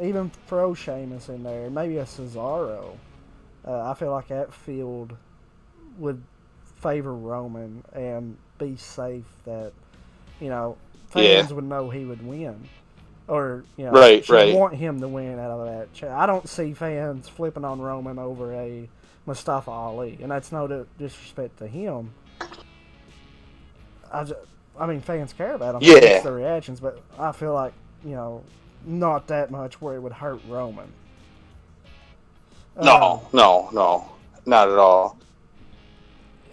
even throw Sheamus in there, maybe a Cesaro. I feel like that field would favor Roman and be safe that, fans would know he would win. Or, right. want him to win out of that. I don't see fans flipping on Roman over a Mustafa Ali, and that's no disrespect to him. I mean, fans care about him. Yeah. It's the reactions, but I feel like, not that much where it would hurt Roman. No, not at all.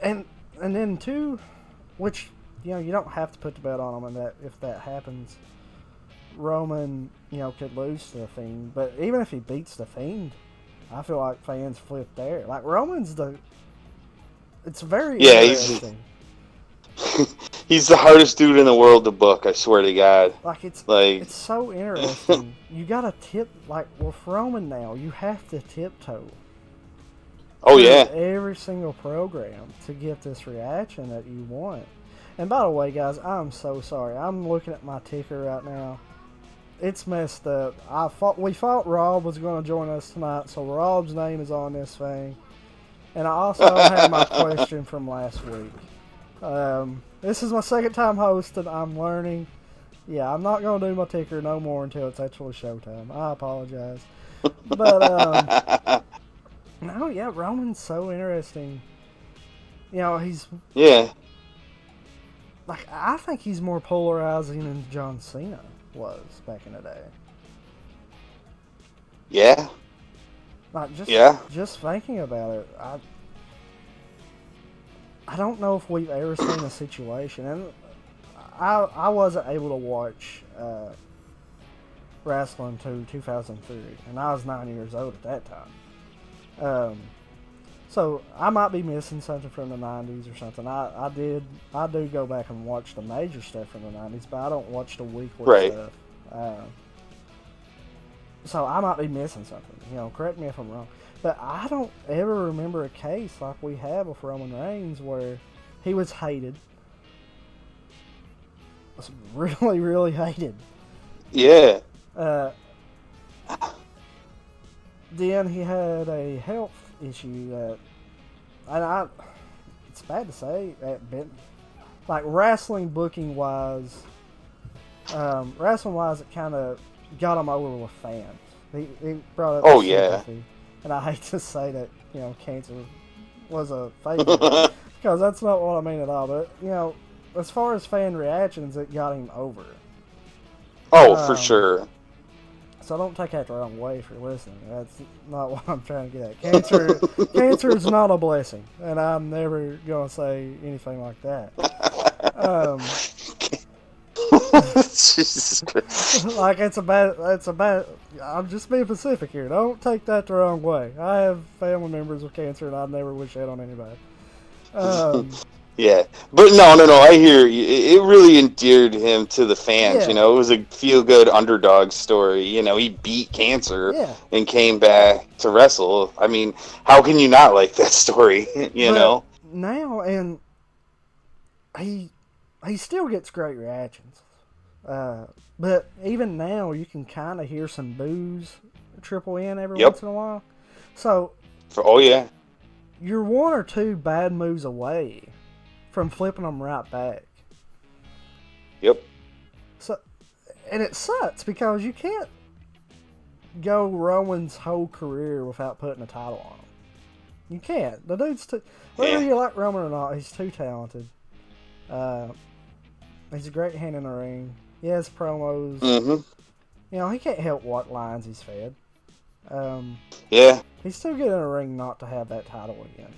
And then too, which you don't have to put the bet on him, and that if that happens, Roman could lose to the Fiend. But even if he beats the Fiend, I feel like fans flip there. Like Roman's it's very interesting. He's the hardest dude in the world to book, I swear to God. It's so interesting. You gotta with Roman now, you have to tiptoe. Oh, yeah. Every single program to get this reaction that you want. And by the way, guys, I'm so sorry. I'm looking at my ticker right now. It's messed up. We thought Rob was going to join us tonight, so Rob's name is on this thing. And I also had my question from last week. This is my second time hosting. I'm learning. Yeah, I'm not going to do my ticker no more until it's actually showtime. I apologize. But, no, yeah, Roman's so interesting. He's... Yeah. I think he's more polarizing than John Cena was back in the day. Yeah. Just thinking about it, I don't know if we've ever seen a situation, and I wasn't able to watch wrestling until 2003, and I was 9 years old at that time. So I might be missing something from the '90s or something. I do go back and watch the major stuff from the '90s, but I don't watch the weekly Right. stuff. So I might be missing something. You know, correct me if I'm wrong. But I don't ever remember a case like we have with Roman Reigns where he was hated. Was really, really hated. Yeah. Then he had a health issue that, and it's bad to say, like wrestling booking wise, it kind of got him over with fans. He brought up Oh, yeah. sympathy. And I hate to say that, you know, cancer was a favor, because that's not what I mean at all. But, you know, as far as fan reactions, it got him over. Oh, for sure. So don't take that the wrong way if you're listening. That's not what I'm trying to get at. Cancer is not a blessing, and I'm never gonna say anything like that. Jesus Christ. Like it's a bad. I'm just being specific here. Don't take that the wrong way. I have family members with cancer, and I never wish that on anybody. Yeah, but no. I hear you. It really endeared him to the fans. Yeah. You know, it was a feel-good underdog story. You know, he beat cancer and came back to wrestle. I mean, how can you not like that story? You know. Now, and he still gets great reactions. But even now, you can kind of hear some boos triple in every once in a while. So, Oh yeah. you're one or two bad moves away from flipping them right back. Yep. So, and it sucks because you can't go Roman's whole career without putting a title on him. You can't. The dude's too. Whether you like Roman or not, he's too talented. He's a great hand in the ring. He has promos. Mm-hmm. You know, he can't help what lines he's fed. Yeah. He's too good in a ring not to have that title again.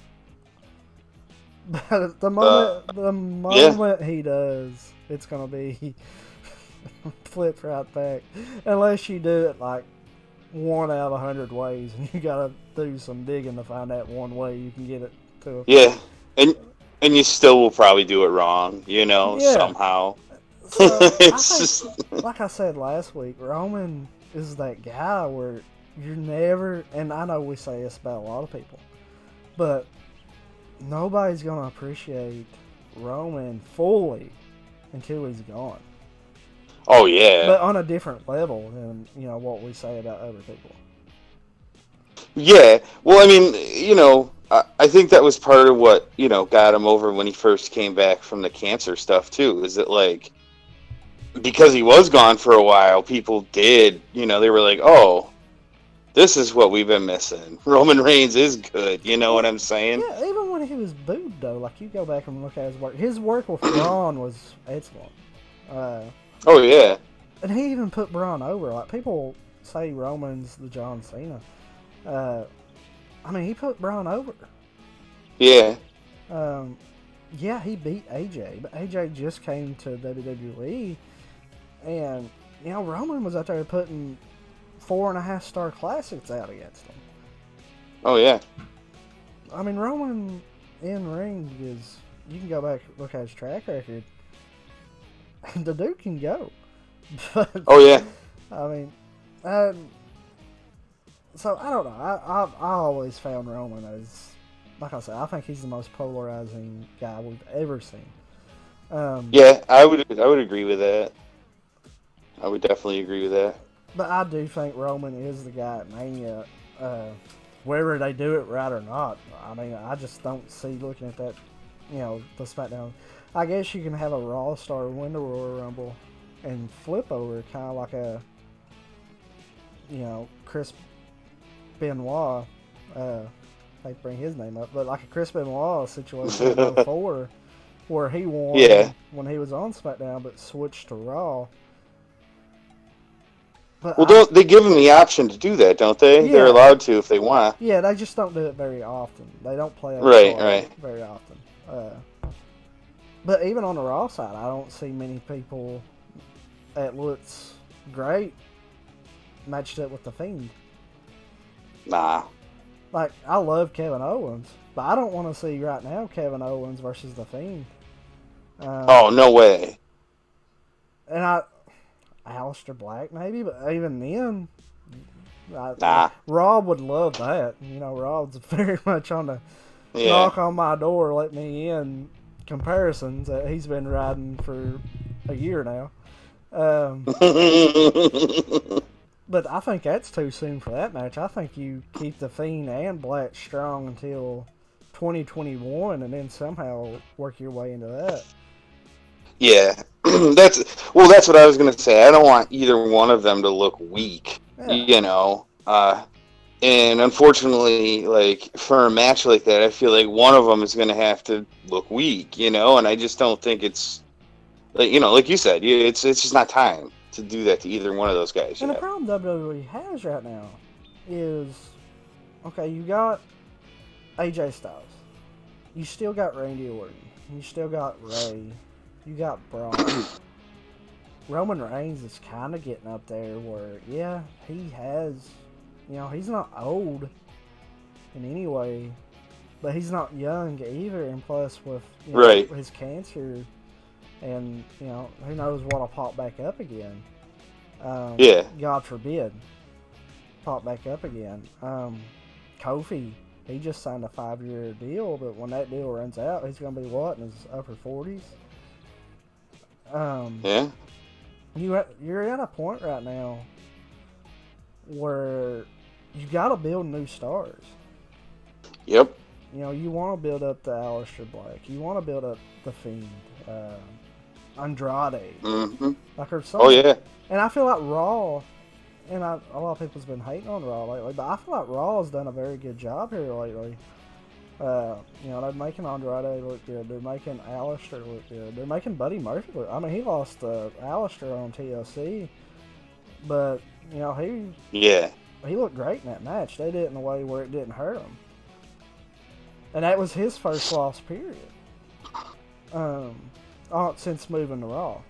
But the moment he does, it's gonna be flipped right back. Unless you do it like 1 out of 100 ways, and you gotta do some digging to find that one way you can get it to. Yeah, and you still will probably do it wrong, you know, somehow. So It's just like I said last week, Roman is that guy where you're never, and I know we say this about a lot of people, but nobody's gonna appreciate Roman fully until he's gone. Oh yeah. But on a different level than, you know, what we say about other people. Yeah. Well, I mean, you know, I think that was part of what, you know, got him over when he first came back from the cancer stuff too. Is that like, because he was gone for a while, people did, you know, they were like, oh, this is what we've been missing. Roman Reigns is good. You know what I'm saying? Yeah, even when he was booed, though, like, you go back and look at his work. His work with Braun was excellent. Oh, yeah. And he even put Braun over. Like, people say Roman's the John Cena. I mean, he put Braun over. Yeah. Yeah, he beat AJ, but AJ just came to WWE, and, you know, Roman was out there putting 4.5-star classics out against him. Oh, yeah. I mean, Roman in ring is, you can go back and look at his track record. The dude can go. But, oh, yeah. I mean, so I don't know. I always found Roman as, like I said, I think he's the most polarizing guy we've ever seen. Yeah, I would agree with that. I would definitely agree with that. But I do think Roman is the guy at Mania, whether they do it right or not. I mean, I just don't see, looking at that, you know, the SmackDown. I guess you can have a Raw star win the Royal Rumble and flip over, kind of like a, you know, Chris Benoit. I bring his name up, but like a Chris Benoit situation before, where he won when he was on SmackDown, but switched to Raw. But well, don't they give them the option to do that, don't they? Yeah. They're allowed to if they want. Yeah, they just don't do it very often. They don't play it very often. But even on the Raw side, I don't see many people that looks great matched up with The Fiend. Nah. like, I love Kevin Owens, but I don't want to see right now Kevin Owens versus The Fiend. Oh, no way. And Aleister Black maybe, but even then, Nah. Rob would love that. You know, Rob's very much on the Yeah. knock on my door, let me in comparisons that he's been riding for a year now. But I think that's too soon for that match. I think you keep The Fiend and Black strong until 2021 and then somehow work your way into that. Yeah. That's what I was going to say. I don't want either one of them to look weak, you know. And unfortunately, like, for a match like that, I feel like one of them is going to have to look weak, you know, and I just don't think it's, like, you know, like you said, it's just not time to do that to either one of those guys. And the problem WWE has right now is, okay, you got AJ Styles. You still got Randy Orton. You still got Ray. You got Braun. Roman Reigns is kind of getting up there where, yeah, he has, you know, he's not old in any way, but he's not young either. And plus, with you know, Right. his cancer, and you know, who knows what'll pop back up again. Yeah. God forbid, pop back up again. Kofi, he just signed a 5-year deal, but when that deal runs out, he's going to be what, in his upper 40s? Yeah. You're at a point right now where you got to build new stars. Yep. You know, you want to build up the Aleister Black. You want to build up the Fiend, Andrade. Mm-hmm. Like, or something. Oh, yeah. And I feel like Raw, and a lot of people's been hating on Raw lately, but I feel like Raw has done a very good job here lately. You know, they're making Andrade look good. They're making Aleister look good. They're making Buddy Murphy look. I mean, he lost Aleister on TLC, but you know he looked great in that match. They did it in a way where it didn't hurt him, and that was his first loss period. Since moving to Raw.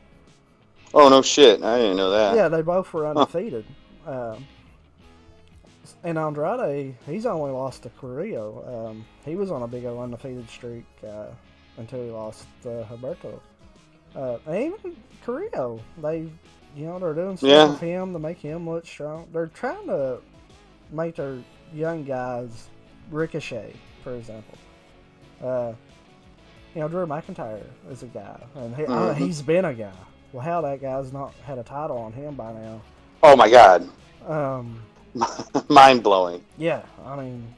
Oh, no shit. I didn't know that. Yeah, they both were undefeated. And Andrade, he's only lost to Carrillo. He was on a big old undefeated streak until he lost to Humberto. And even Carrillo, they're doing stuff with him to make him look strong. They're trying to make their young guys Ricochet, for example. Drew McIntyre is a guy, and he's been a guy. Well, how that guy's not had a title on him by now? Oh my God. Mind blowing. Yeah, I mean,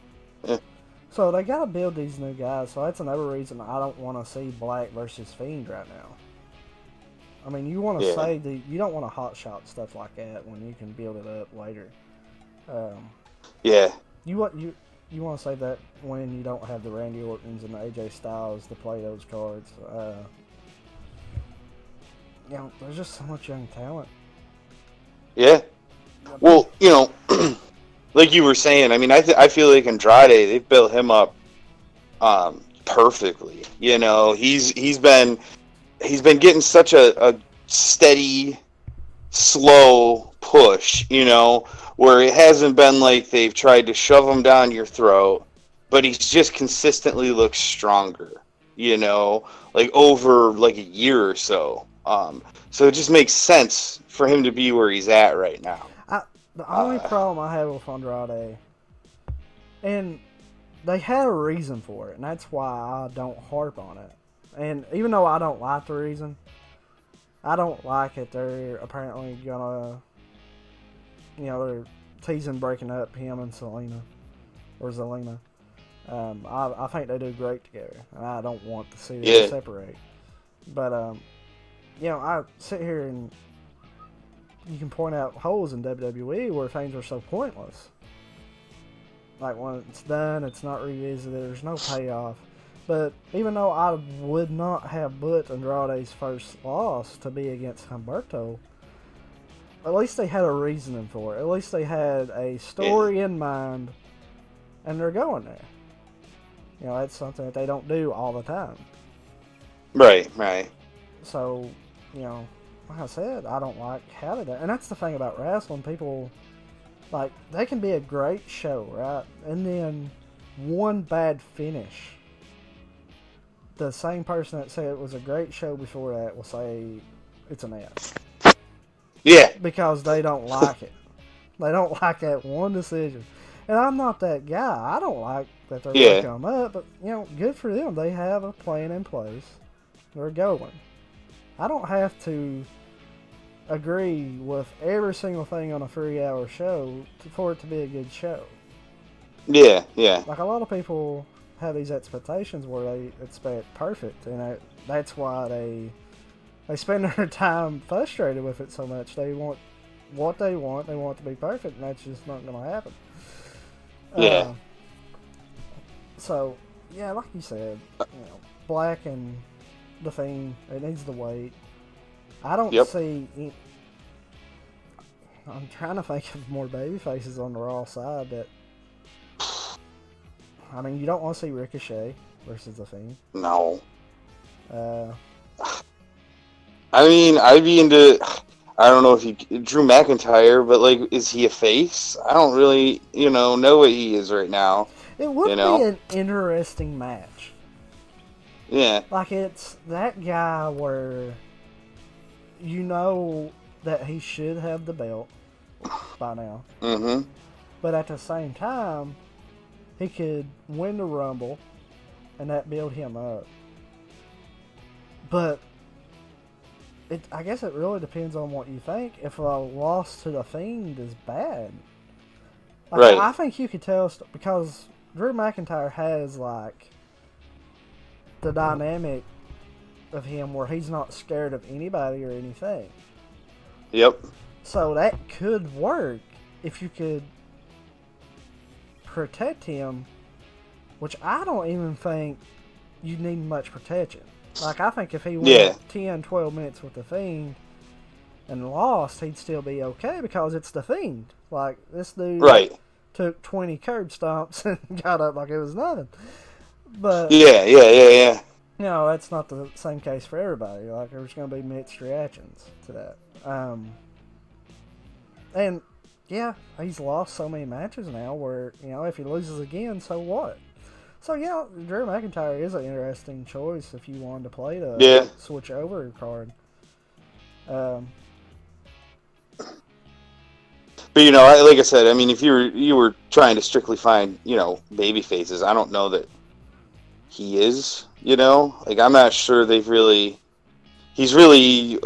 so they got to build these new guys. So that's another reason I don't want to see Black versus Fiend right now. I mean, you want to say you don't want to hot shot stuff like that when you can build it up later. Yeah. You want to say that when you don't have the Randy Ortons and the AJ Styles to play those cards. There's just so much young talent. Yeah. Well, like you were saying, I mean, I feel like Andrade, they've built him up perfectly. He's been getting such a steady, slow push, where it hasn't been like they've tried to shove him down your throat, but he's just consistently looked stronger, like over like a year or so. So it just makes sense for him to be where he's at right now. The only problem I have with Andrade, and they had a reason for it, and that's why I don't harp on it. And even though I don't like the reason, I don't like it. They're apparently gonna, they're teasing breaking up him and Zelina. I think they do great together, and I don't want to see them separate. But I sit here and you can point out holes in WWE where things are so pointless. Like when it's done, it's not revisited, there's no payoff. But even though I would not have booked Andrade's first loss to be against Humberto, at least they had a reasoning for it. At least they had a story in mind, and they're going there. That's something that they don't do all the time. Right. So, like I said, I don't like how they do. And that's the thing about wrestling. People Like, they can be a great show, right? And then one bad finish. The same person that said it was a great show before that will say it's an F. Yeah. Because they don't like it. They don't like that one decision. And I'm not that guy. I don't like that they're breaking them up. But, good for them. They have a plan in place. They're going. I don't have to agree with every single thing on a 3-hour show for it to be a good show. Yeah, yeah. Like, a lot of people have these expectations where they expect perfect. And that's why they spend their time frustrated with it so much. They want what they want. They want it to be perfect, and that's just not going to happen. Yeah. So, yeah, like you said, Black and The Fiend, it needs to wait. I don't see... I'm trying to think of more baby faces on the Raw side that... I mean, you don't want to see Ricochet versus The Fiend. No. I mean, I'd be into... I don't know if Drew McIntyre, but, like, is he a face? I don't really, know what he is right now. It would be an interesting match. Yeah. Like, it's that guy where you know that he should have the belt by now. Mm-hmm. But at the same time, he could win the Rumble, and that build him up. But I guess it really depends on what you think. If a loss to The Fiend is bad, like, right. I think you could tell, because Drew McIntyre has, like, the dynamic of him where he's not scared of anybody or anything. Yep. So that could work if you could protect him, which I don't even think you need much protection. Like, I think if he went 10, 12 minutes with The Fiend and lost, he'd still be okay because it's The Fiend. Like, this dude took 20 curb stomps and got up like it was nothing. But yeah. That's not the same case for everybody. Like, there's going to be mixed reactions to that. And, yeah, he's lost so many matches now where, if he loses again, so what? So, Drew McIntyre is an interesting choice if you wanted to play the switch over card. But, like I said, I mean, if you were trying to strictly find, baby faces, I don't know that he is, Like, I'm not sure he's really,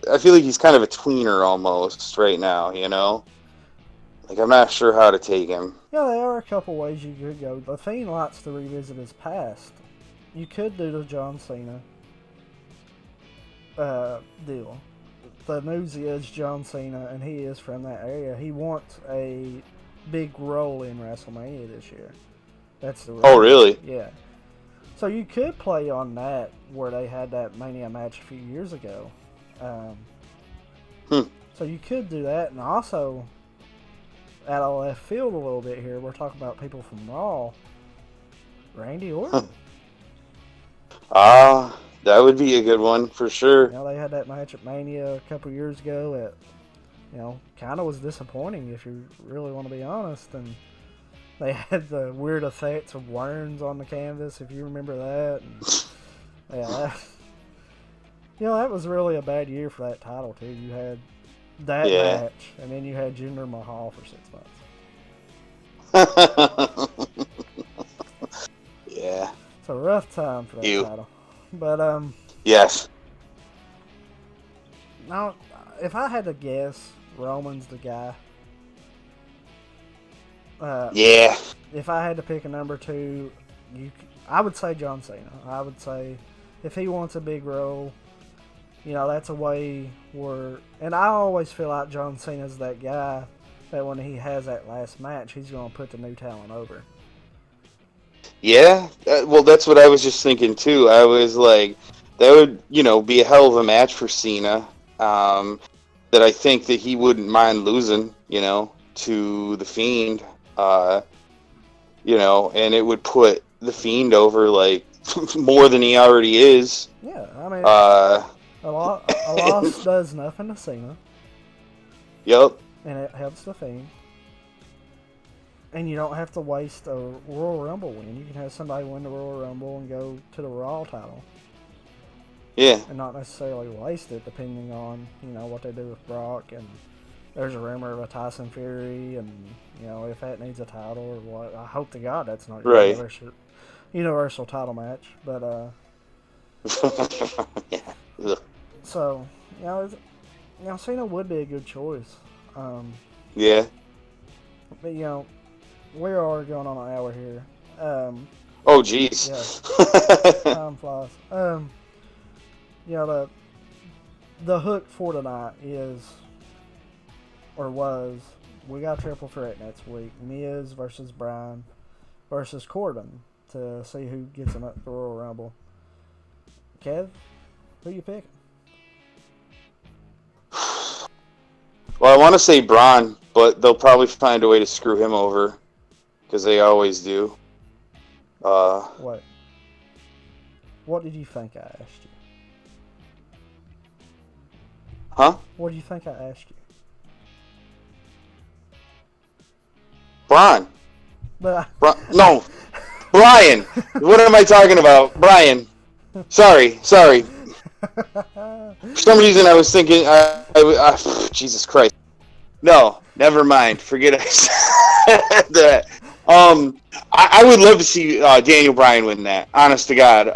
I feel like he's kind of a tweener almost right now, Like, I'm not sure how to take him. Yeah, there are a couple ways you could go. The Fiend likes to revisit his past. You could do the John Cena deal. The news is John Cena, and he is from that area. He wants a big role in WrestleMania this year. That's the Oh, really? Yeah. So you could play on that where they had that Mania match a few years ago. So you could do that, and also, out of left field a little bit here, we're talking about people from Raw. Randy Orton. That would be a good one for sure. They had that match at Mania a couple years ago that, kind of was disappointing if you really want to be honest. And they had the weird effects of worms on the canvas, if you remember that. And, that was really a bad year for that title too. You had that match, and then you had Jinder Mahal for 6 months. Yeah. It's a rough time for that title. But, yes. Now, if I had to guess, Roman's the guy. Yeah. If I had to pick a number 2, I would say John Cena. I would say if he wants a big role, that's a way where... And I always feel like John Cena's that guy that when he has that last match, he's going to put the new talent over. Yeah, well, that's what I was just thinking, too. I was like, that would, be a hell of a match for Cena. That I think that he wouldn't mind losing, to The Fiend. And it would put The Fiend over, like, more than he already is. Yeah, I mean, a loss does nothing to Cena. Yep. And it helps The Fiend. And you don't have to waste a Royal Rumble win. You can have somebody win the Royal Rumble and go to the Raw title. Yeah. And not necessarily waste it, depending on, what they do with Brock. And there's a rumor of a Tyson Fury, and, if that needs a title or what. I hope to God that's not Right. Universal title match. But, Yeah. Ugh. so, Cena would be a good choice. Yeah. But, we are going on an hour here. Oh, jeez. Yeah. Time flies. The hook for tonight was, we got a triple threat next week. Miz versus Bryan versus Corbin to see who gets him at the Royal Rumble. Kev, who you picking? Well, I want to say Braun, but they'll probably find a way to screw him over, because they always do. Wait. What did you think I asked you? Huh? What do you think I asked you? Braun. But No. Brian. What am I talking about? Brian. Sorry. For some reason, I was thinking, Jesus Christ. No, never mind. Forget I said that. I would love to see Daniel Bryan win that. Honest to God.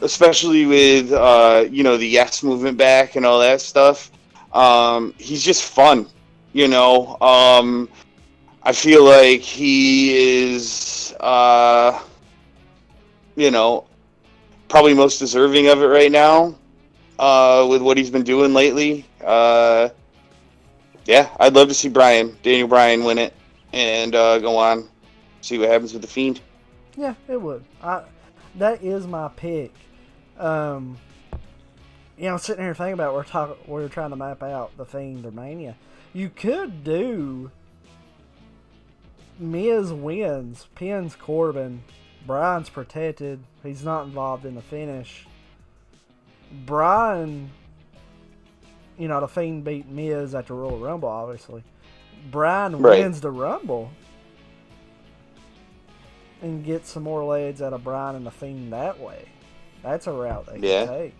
Especially with the Yes movement back and all that stuff. He's just fun. I feel like he is, probably most deserving of it right now. With what he's been doing lately. Yeah, I'd love to see Daniel Bryan win it and go on, see what happens with The Fiend. yeah, it would. That is my pick. Sitting here thinking about we're trying to map out The Fiend or Mania. You could do Miz wins, pins Corbin, Bryan's protected, he's not involved in the finish. Bryan, the Fiend beat Miz at the Royal Rumble, obviously. Bryan wins the Rumble and gets some more legs out of Bryan and the Fiend that way. That's a route they can take.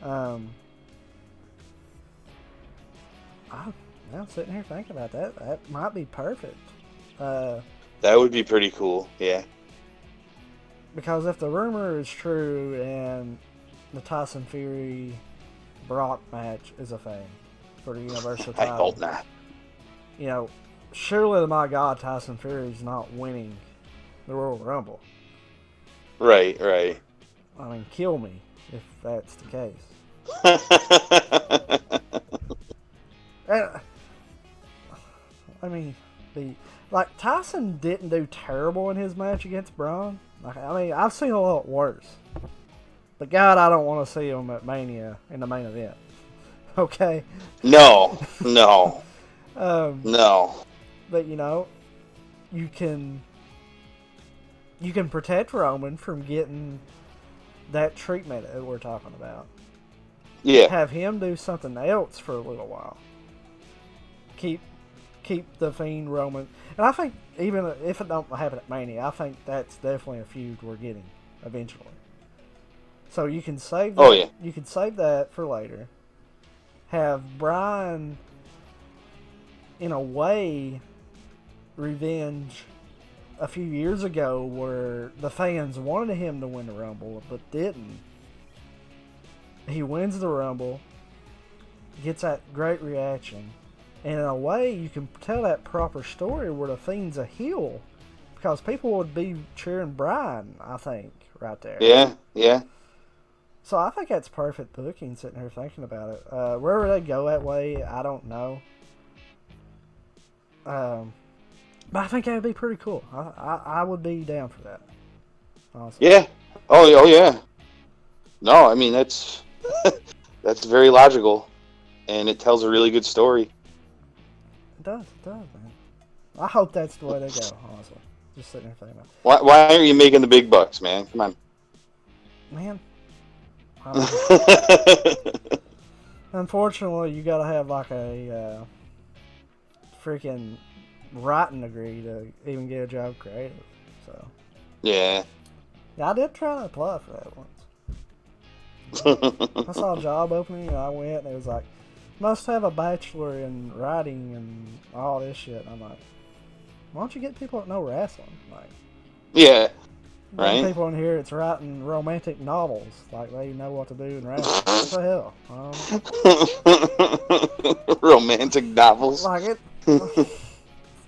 I'm sitting here thinking about that. That might be perfect. That would be pretty cool, yeah. Because if the rumor is true and the Tyson Fury Brock match is a thing for the Universal title, I hope not. Surely, my God, Tyson Fury is not winning the Royal Rumble. Right. I mean, kill me if that's the case. Tyson didn't do terrible in his match against Braun. I've seen a lot worse. But God, I don't want to see him at Mania in the main event. Okay? No. No. But you can protect Roman from getting that treatment that we're talking about. Yeah. Have him do something else for a little while. Keep the Fiend Roman. And I think even if it don't happen at Mania, I think that's definitely a feud we're getting eventually. So you can save that. Oh, yeah. You can save that for later. Have Bryan, in a way, revenge a few years ago where the fans wanted him to win the Rumble but didn't. He wins the Rumble, gets that great reaction, and in a way you can tell that proper story where the Fiend's a heel, because people would be cheering Bryan, I think, right there. Yeah. So I think that's perfect booking, sitting here thinking about it. Wherever they go that way, I don't know. But I think that would be pretty cool. I would be down for that. Honestly. Yeah. Oh yeah. No, I mean, that's that's very logical, and it tells a really good story. It does, man. I hope that's the way they go, honestly. Just sitting there thinking about it. Why aren't you making the big bucks, man? Come on. Man. Unfortunately, you gotta have like a freaking writing degree to even get a job creative. So Yeah. yeah, I did try to apply for that once. I saw a job opening and I went and it was like, must have a bachelor in writing and all this shit. And I'm like, why don't you get people that know wrestling? Like, Yeah. right? Right. People in here, it's writing romantic novels. Like they know what to do in wrestling. What the hell? Romantic novels. Like it.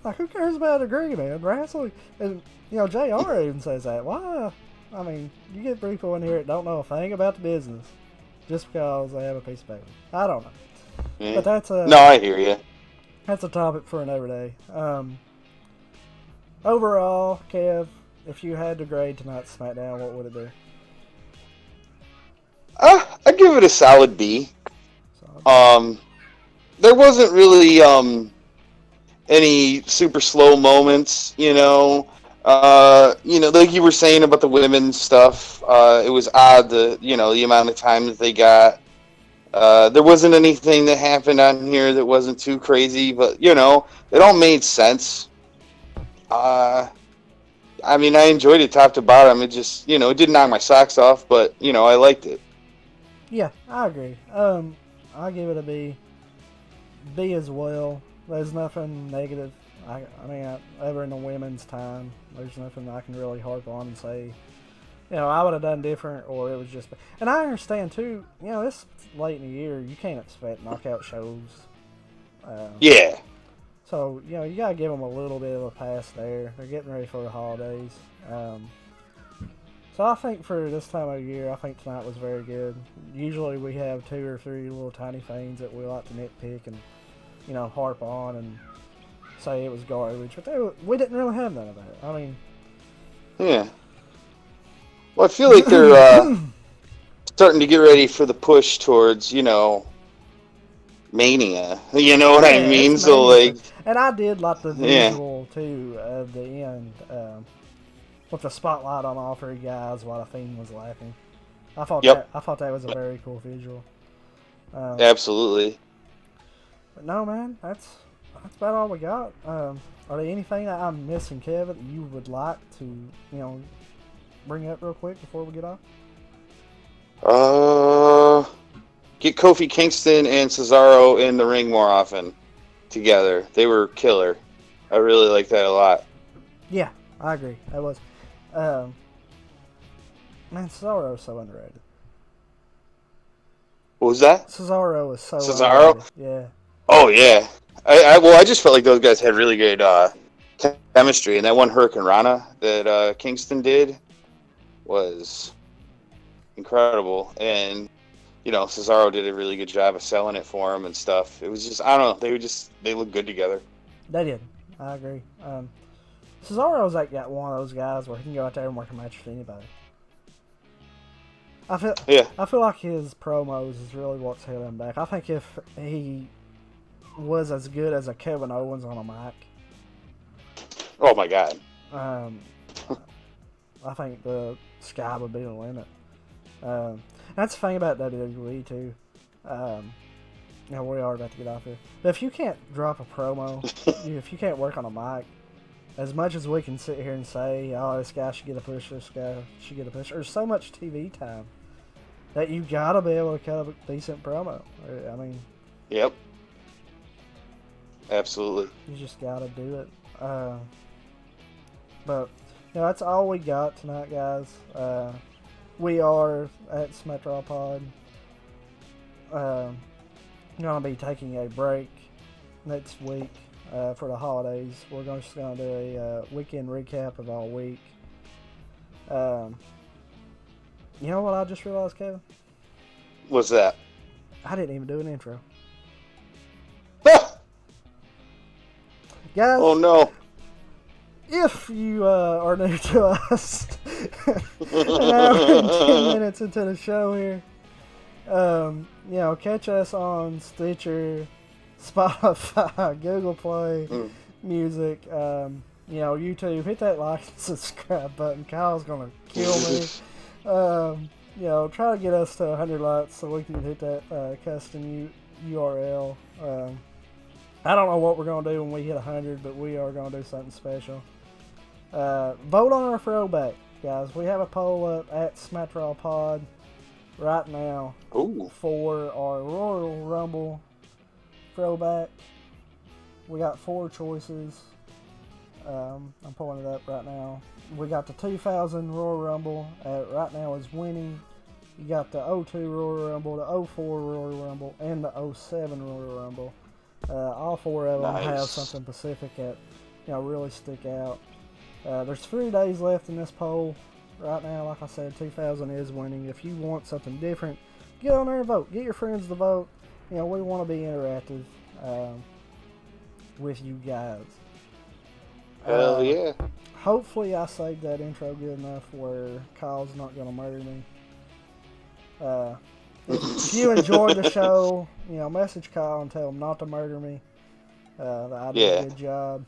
Like who cares about a degree, man? Wrestling, and JR even says that. Why? I mean, you get people in here that don't know a thing about the business just because they have a piece of paper. I don't know. Yeah. But that's a No, I hear you. that's a topic for another day. Overall, Kev, if you had to grade tonight's SmackDown, what would it do? I'd give it a solid B. So, There wasn't really any super slow moments, like you were saying about the women's stuff. It was odd the amount of time that they got. There wasn't anything that happened on here that wasn't too crazy, but it all made sense. I mean, I enjoyed it top to bottom. It just, it didn't knock my socks off, but I liked it. yeah, I agree. I give it a B. B as well. There's nothing negative. I mean, ever in the women's time, there's nothing I can really harp on and say, I would have done different, or it was just. And I understand too. It's late in the year. You can't expect knockout shows. Yeah. So you gotta give them a little bit of a pass there. They're getting ready for the holidays. So I think for this time of year, I think tonight was very good. Usually we have 2 or 3 little tiny things that we like to nitpick and harp on and say it was garbage, but we didn't really have none of that. I mean, yeah. Well, I feel like they're starting to get ready for the push towards, Mania. You know what I mean? So, like... And I did like the visual, too, of the end, with the spotlight on all 3 guys while the theme was laughing. I thought that was a very cool visual. Absolutely. But no, man, that's about all we got. Are there anything that I'm missing, Kevin, that you would like to, bring up real quick before we get off? Get Kofi Kingston and Cesaro in the ring more often together. They were killer. I really like that a lot. Yeah, I agree. That was, man, Cesaro is so underrated. What was that? Cesaro is so Cesaro? underrated. Yeah. Oh yeah. I just felt like those guys had really good chemistry, and that one Hurricane Rana that Kingston did was incredible, and Cesaro did a really good job of selling it for him and stuff. It was just, I don't know, they looked good together. They did. I agree. Cesaro's like one of those guys where he can go out there and work a match with anybody. I feel like his promos is really what's held him back. I think if he was as good as a Kevin Owens on a mic, oh my God, I think the sky would be the limit. That's the thing about WWE too. We are about to get off here. But if you can't drop a promo, if you can't work on a mic, as much as we can sit here and say, oh, this guy should get a push, this guy should get a push, there's so much TV time that you gotta be able to cut a decent promo. I mean, yep, absolutely. You just gotta do it. But that's all we got tonight, guys. We are at SmackDown Pod. Gonna be taking a break next week for the holidays. We're just gonna do a weekend recap of all week. You know what I just realized, Kevin? What's that? I didn't even do an intro. Guys, oh no. If you are new to us, an hour and 10 minutes into the show here, catch us on Stitcher, Spotify, Google Play, Music, YouTube. Hit that like and subscribe button. Kyle's gonna kill me. Try to get us to 100 likes so we can hit that custom URL. I don't know what we're going to do when we hit 100, but we are going to do something special. Vote on our throwback, guys. We have a poll up at SmackDraw Pod right now. Ooh. For our Royal Rumble throwback. We got 4 choices. I'm pulling it up right now. We got the 2000 Royal Rumble. Right now is winning. You got the 02 Royal Rumble, the 04 Royal Rumble, and the 07 Royal Rumble. All 4 of them have something specific that really stick out. There's 3 days left in this poll. Right now, like I said, 2000 is winning. If you want something different, get on there and vote. Get your friends to vote. We want to be interactive with you guys. Hell yeah. Hopefully I saved that intro good enough where Kyle's not going to murder me. If you enjoyed the show, message Kyle and tell him not to murder me. That I did a good job.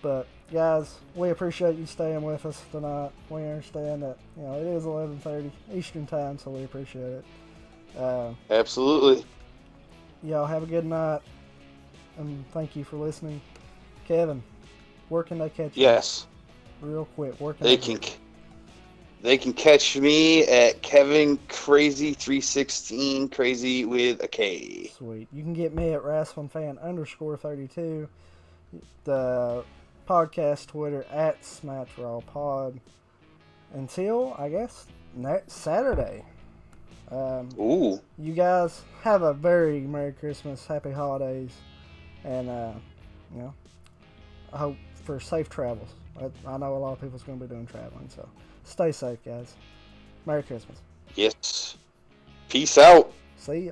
But guys, we appreciate you staying with us tonight. We understand that it is 11:30 Eastern time, so we appreciate it. Absolutely. Y'all have a good night, and thank you for listening. Kevin, where can they catch you? Yes. Real quick, where can they can catch me at Kevin Crazy 316, crazy with a K. Sweet. You can get me at WrestlingFan_32. The podcast Twitter at SmackDrawPod. Until, I guess, next Saturday. Ooh. You guys have a very Merry Christmas, Happy Holidays, and I hope for safe travels. I know a lot of people's going to be doing traveling, so stay safe, guys. Merry Christmas. Yes. Peace out. See ya.